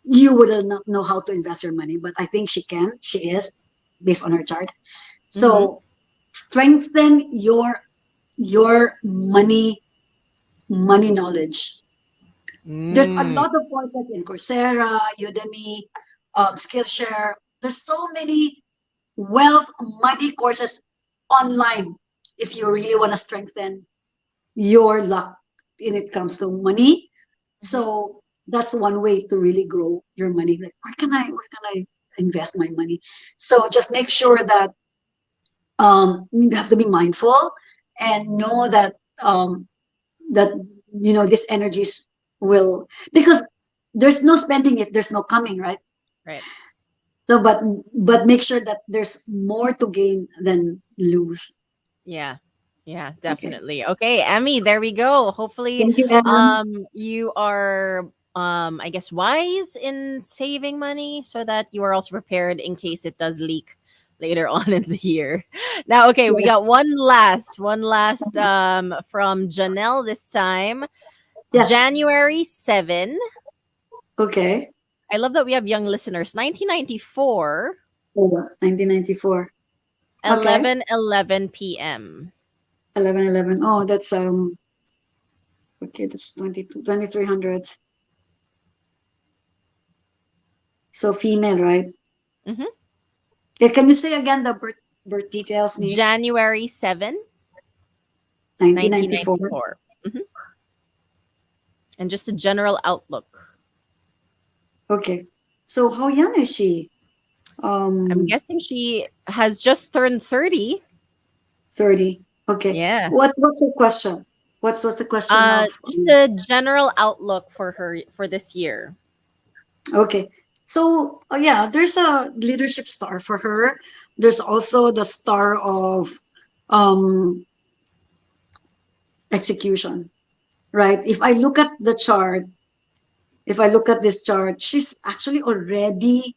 Speaker 4: you would not know how to invest your money. But I think she can. She is based on her chart.
Speaker 3: Mm-hmm.
Speaker 4: So strengthen your money knowledge. There's a
Speaker 3: Mm.
Speaker 4: lot of courses in Coursera, Udemy, Skillshare. There's so many wealth money courses online if you really want to strengthen your luck when it comes to money.
Speaker 3: Mhm.
Speaker 4: So that's one way to really grow your money. Like where can I invest my money? So just make sure that you have to be mindful and know that that these energies will, because there's no spending if there's no coming, right?
Speaker 3: Right.
Speaker 4: So but make sure that there's more to gain than lose.
Speaker 3: Yeah. Yeah,
Speaker 4: Okay.
Speaker 3: definitely. Okay, Emmy, there we go. Hopefully,
Speaker 4: Thank you, Em.
Speaker 3: you are I guess wise in saving money so that you are also prepared in case it does leak later on in the year. Now, okay, we
Speaker 4: Yes.
Speaker 3: got one last from Janelle this time.
Speaker 4: Yes.
Speaker 3: January 7.
Speaker 4: Okay.
Speaker 3: I love that we have young listeners. 1994,
Speaker 4: Oh, 1994. Okay.
Speaker 3: 11:11 p.m.
Speaker 4: 1111. Oh, that's okay, that's 2300. So female, right?
Speaker 3: Mhm.
Speaker 4: Yeah, can you say again the birth details, me?
Speaker 3: January 7,
Speaker 4: 1994.
Speaker 3: 1994. Mhm. And just a general outlook.
Speaker 4: Okay. So how young is she?
Speaker 3: I'm
Speaker 4: Um,
Speaker 3: guessing she has just turned 30.
Speaker 4: 30. Okay.
Speaker 3: Yeah.
Speaker 4: What's the question? What's the question of
Speaker 3: Just a general outlook for her for this year.
Speaker 4: okay. So yeah, there's a leadership star for her. There's also the star of um execution, right? If I look at this chart, she's actually already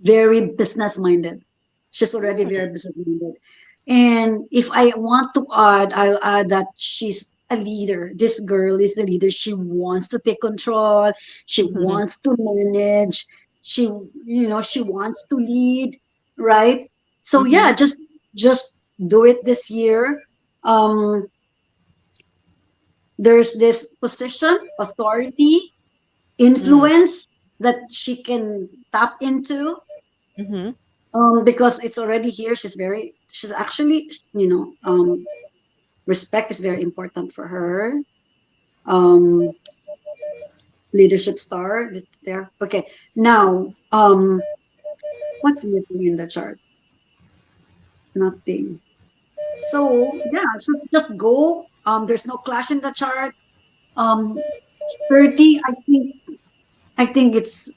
Speaker 4: very business minded. She's already
Speaker 3: Mm,
Speaker 4: very business minded. And if I want to add, I'll add that she's a leader. This girl is a leader. She wants to take control. She
Speaker 3: mhm,
Speaker 4: wants to manage. She wants to lead, right? So yeah,
Speaker 3: mhm,
Speaker 4: just do it this year. Um, there's this position, authority,
Speaker 3: mm,
Speaker 4: influence that she can tap into,
Speaker 3: mhm,
Speaker 4: because it's already here. She's actually, respect is very important for her. um Leadership star, it's there. Okay, now, what's missing in the chart? Nothing. So yeah, just go. There's no clash in the chart. 30, I think it's,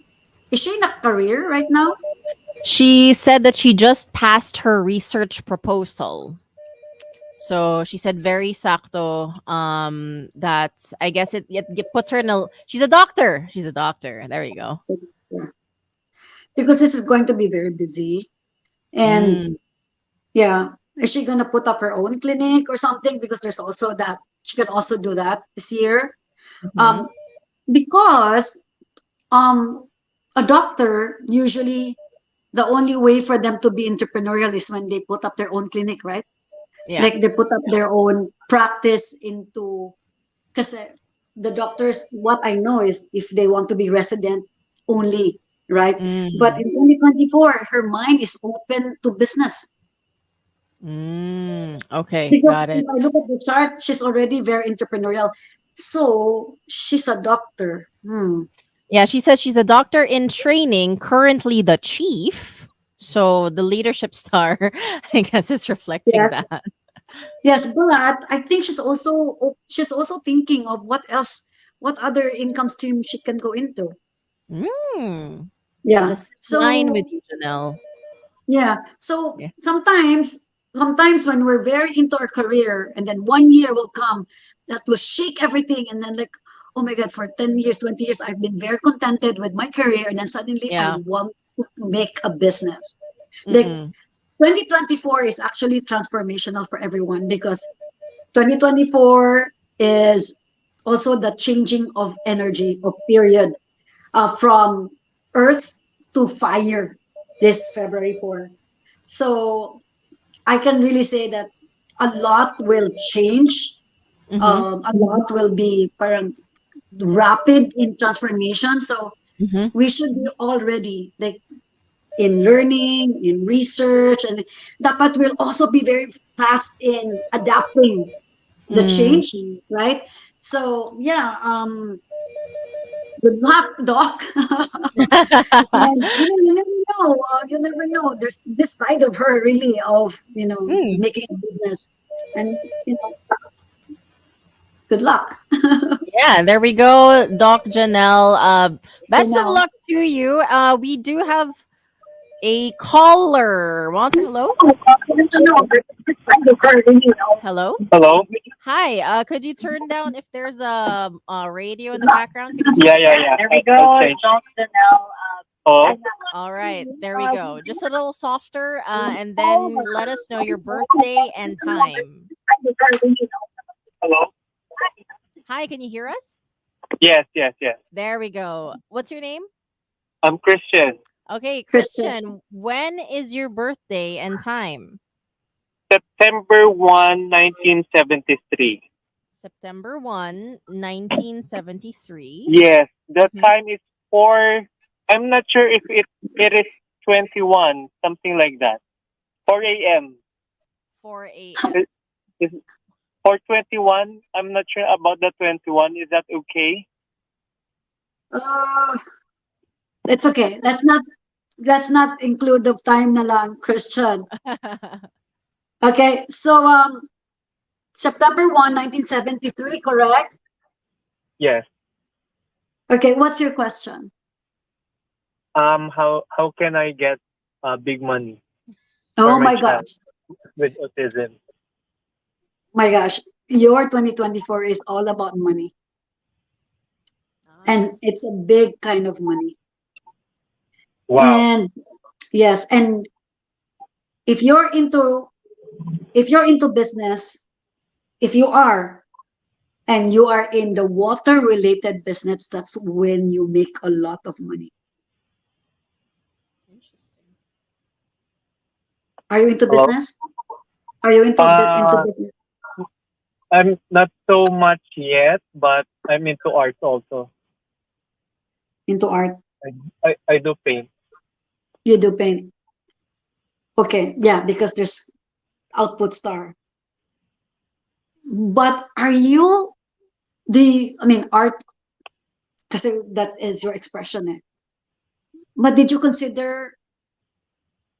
Speaker 4: is she in a career right now?
Speaker 3: She said that she just passed her research proposal. So she said very sakto that I guess it puts her in a she's a doctor. She's a doctor. There you go.
Speaker 4: So, yeah, because this is going to be very busy. And
Speaker 3: Mm,
Speaker 4: yeah, is she gonna put up her own clinic or something? Because there's also that she can also do that this year.
Speaker 3: mhm,
Speaker 4: Um, because a doctor usually, the only way for them to be entrepreneurial is when they put up their own clinic, right?
Speaker 3: yeah.
Speaker 4: Like they put up their own practice into, because the doctors, what I know is if they want to be resident only, right? But
Speaker 3: Mm,
Speaker 4: in 2024, her mind is open to business.
Speaker 3: okay,
Speaker 4: Because
Speaker 3: got
Speaker 4: if
Speaker 3: it.
Speaker 4: I look at the chart, she's already very entrepreneurial. So she's a doctor. Hmm.
Speaker 3: Yeah, she says she's a doctor in training, currently the chief. So the leadership star, I guess, is reflecting
Speaker 4: Yes.
Speaker 3: that.
Speaker 4: Yes, but I think she's also thinking of what else. what other income stream she can go into.
Speaker 3: Mm,
Speaker 4: Yeah.
Speaker 3: just in line with
Speaker 4: So
Speaker 3: you, Janelle.
Speaker 4: yeah. So
Speaker 3: Yeah.
Speaker 4: sometimes when we're very into our career, and then one year will come that will shake everything, and then like, oh my God, for 10 years, 20 years, I've been very contented with my career, and then suddenly I
Speaker 3: Yeah.
Speaker 4: want to make a business. Like
Speaker 3: Mm-mm.
Speaker 4: 2024 is actually transformational for everyone because 2024 is also the changing of energy of period from earth to fire this February 4. So I can really say that a lot will change.
Speaker 3: Mm-hmm.
Speaker 4: A lot will be parang rapid in transformation. So
Speaker 3: Mm-hmm.
Speaker 4: we should be already like in learning, in research, and dapat will also be very fast in adapting the
Speaker 3: Mm.
Speaker 4: change, right? So yeah, good luck, Doc. And you never know. You never know. There's this side of her really of
Speaker 3: Mm.
Speaker 4: making a business, and good luck.
Speaker 3: Yeah, there we go, Doc Janelle.
Speaker 4: You
Speaker 3: Best of
Speaker 4: know.
Speaker 3: luck to you. We do have a caller. Monster, hello? Hello?
Speaker 7: Hello?
Speaker 3: Hi. Could you turn down if there's a radio in the background? Could you turn
Speaker 7: Yeah,
Speaker 3: it
Speaker 7: yeah,
Speaker 3: down?
Speaker 7: yeah. There we go. Oh,
Speaker 3: All right, there we go. Just a little softer, and then let us know your birthday and time.
Speaker 7: hello?
Speaker 3: Hi, can you hear us?
Speaker 7: Yes, yes, yes.
Speaker 3: There we go. What's your name?
Speaker 7: I'm Christian.
Speaker 3: Okay,
Speaker 4: Kristen.
Speaker 3: Christian, when is your birthday and time?
Speaker 7: September 1, 1973.
Speaker 3: September 1, 1973.
Speaker 7: Yes, the
Speaker 3: Mhm.
Speaker 7: time is 4. I'm not sure if it is 21, something like that. 4 a.m.
Speaker 3: 4 a.m.
Speaker 7: Is 4:21? I'm not sure about the 21. Is that okay?
Speaker 4: Uh, it's okay. Let's not include the time na lang, Christian. Okay, so September 1, 1973, correct?
Speaker 7: Yes.
Speaker 4: Okay, what's your question?
Speaker 7: How can I get big money for
Speaker 4: Oh
Speaker 7: my
Speaker 4: my
Speaker 7: child
Speaker 4: gosh.
Speaker 7: with autism?
Speaker 4: My gosh. Your 2024 is all about money. And
Speaker 3: Nice.
Speaker 4: it's a big kind of money.
Speaker 7: Wow.
Speaker 4: And yes, and if you're into if you're into business, if you are and you are in the water related business, that's when you make a lot of money.
Speaker 3: Interesting.
Speaker 4: Are you into
Speaker 7: Hello.
Speaker 4: business? Are you into
Speaker 7: Uh,
Speaker 4: business?
Speaker 7: I'm not so much yet, but I'm into art also.
Speaker 4: Into art?
Speaker 7: I do paint.
Speaker 4: You do paint. Okay, yeah, because there's output star. But are you I mean art kasi that is your expression eh. But did you consider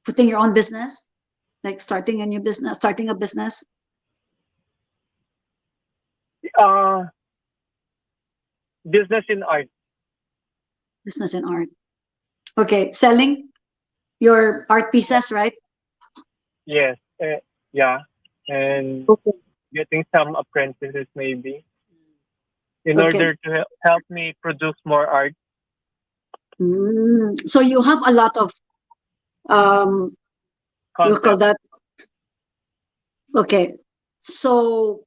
Speaker 4: putting your own business? Like starting a business,
Speaker 7: Uh, Business in art.
Speaker 4: business in art. Okay, selling your art pieces, right?
Speaker 7: Yes. Yeah. And
Speaker 4: Okay.
Speaker 7: getting some apprentices maybe in
Speaker 4: Okay.
Speaker 7: order to help me produce more art
Speaker 4: So you have a lot of um you call
Speaker 7: content,
Speaker 4: that okay. So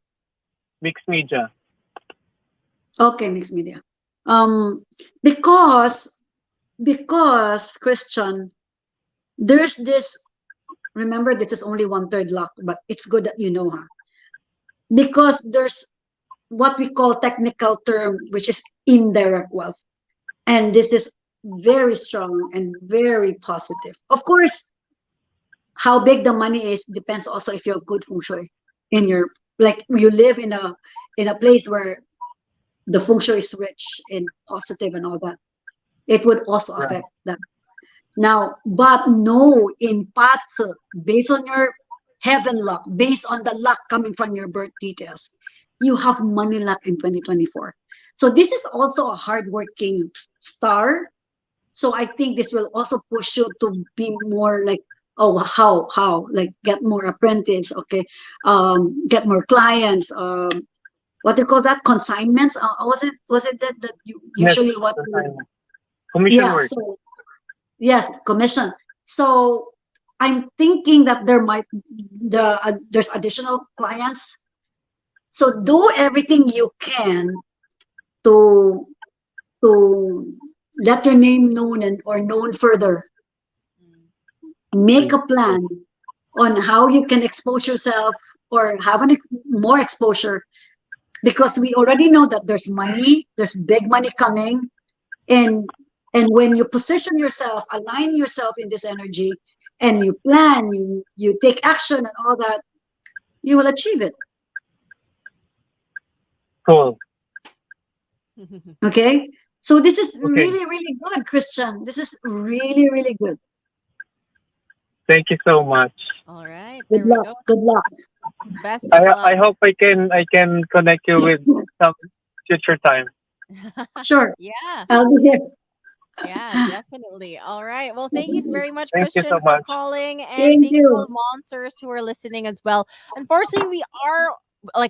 Speaker 7: mixed media.
Speaker 4: okay, mixed media. Um because Christian, there's this remember this is only one third luck, but it's good that you know huh? Because there's what we call technical term, which is indirect wealth. And this is very strong and very positive. Of course, how big the money is depends also if you're good feng shui in your like you live in a place where the feng shui is rich and positive and all that. It would also
Speaker 7: Right.
Speaker 4: affect that. Now, but no, in parts, based on your heaven luck, based on the luck coming from your birth details, you have money luck in 2024. So this is also a hardworking star. So I think this will also push you to be more like, oh, how, like get more apprentice, okay, get more clients, what do you call that? Consignments? Was it that you
Speaker 7: Yes,
Speaker 4: usually what?
Speaker 7: commission
Speaker 4: Yeah.
Speaker 7: work.
Speaker 4: So yes, commission. So I'm thinking that there's additional clients. So do everything you can to to let your name known and or known further. Make a plan on how you can expose yourself or have more exposure, because we already know that there's big money coming, and when you position yourself, align yourself in this energy, and you plan, you take action and all that, you will achieve it.
Speaker 7: Cool.
Speaker 4: Okay, so this is
Speaker 7: Okay.
Speaker 4: really really good, Christian. This is really really good.
Speaker 7: Thank you so much.
Speaker 3: All right,
Speaker 4: Good
Speaker 3: there we
Speaker 4: luck,
Speaker 3: go.
Speaker 4: good luck.
Speaker 3: Best of luck.
Speaker 7: I hope I can connect you with some future time.
Speaker 4: Sure,
Speaker 3: Yeah.
Speaker 4: I'll be here.
Speaker 3: Yeah, definitely. All right. Well, thank you very much,
Speaker 7: Thank you so
Speaker 3: Christian, for
Speaker 7: much.
Speaker 3: calling. And
Speaker 4: Thank
Speaker 3: thank you to all
Speaker 4: you.
Speaker 3: the monsters who are listening as well. Unfortunately,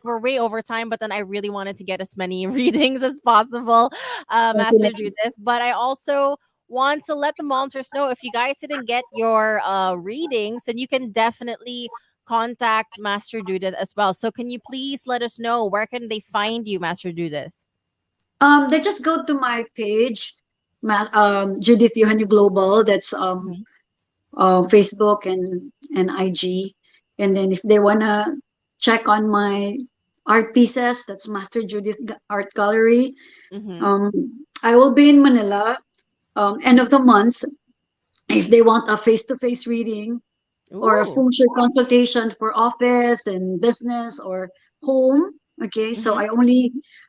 Speaker 3: we're way over time, but then I really wanted to get as many readings as possible, Master
Speaker 4: Definitely.
Speaker 3: Judith. But I also want to let the monsters know, if you guys didn't get your readings, then you can definitely contact Master Judith as well. So can you please let us know, where can they find you, Master Judith?
Speaker 4: They just go to my page, Judith Eugenio Global. That's
Speaker 3: Mhm.
Speaker 4: Facebook and IG. And then if they wanna check on my art pieces, that's Master Judith Art Gallery.
Speaker 3: Mhm.
Speaker 4: I will be in Manila end of the month. If they want a face-to-face reading or a
Speaker 3: Ooh.
Speaker 4: feng shui consultation for office and business or home. Okay, so
Speaker 3: Mhm.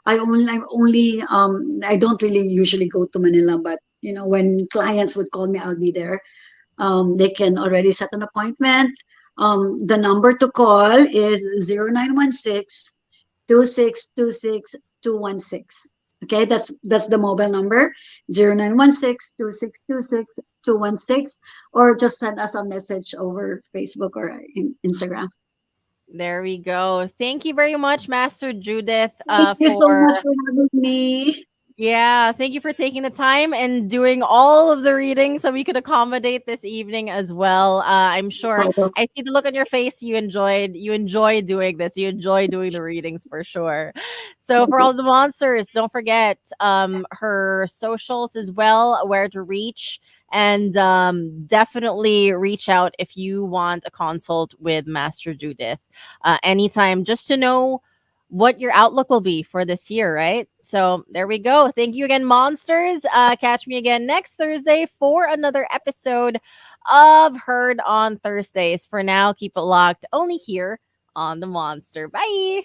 Speaker 4: I don't really usually go to Manila, but when clients would call me, I'll be there. They can already set an appointment. The number to call is 0916 2626 216. Okay, that's the mobile number, 0916 2626 216, or just send us a message over Facebook or Instagram.
Speaker 3: There we go. Thank you very much, Master Judith,
Speaker 4: Thank you so
Speaker 3: for
Speaker 4: much for having me.
Speaker 3: yeah, thank you for taking the time and doing all of the readings so we could accommodate this evening as well. I'm sure I see the look on your face. You enjoy doing this. You enjoy doing the readings for sure. So for all the monsters, don't forget her socials as well, where to reach, and definitely reach out if you want a consult with Master Judith anytime, just to know what your outlook will be for this year, right? So there we go. Thank you again, monsters. Catch me again next Thursday for another episode of Heard on Thursdays. For now, keep it locked only here on the Monster. Bye.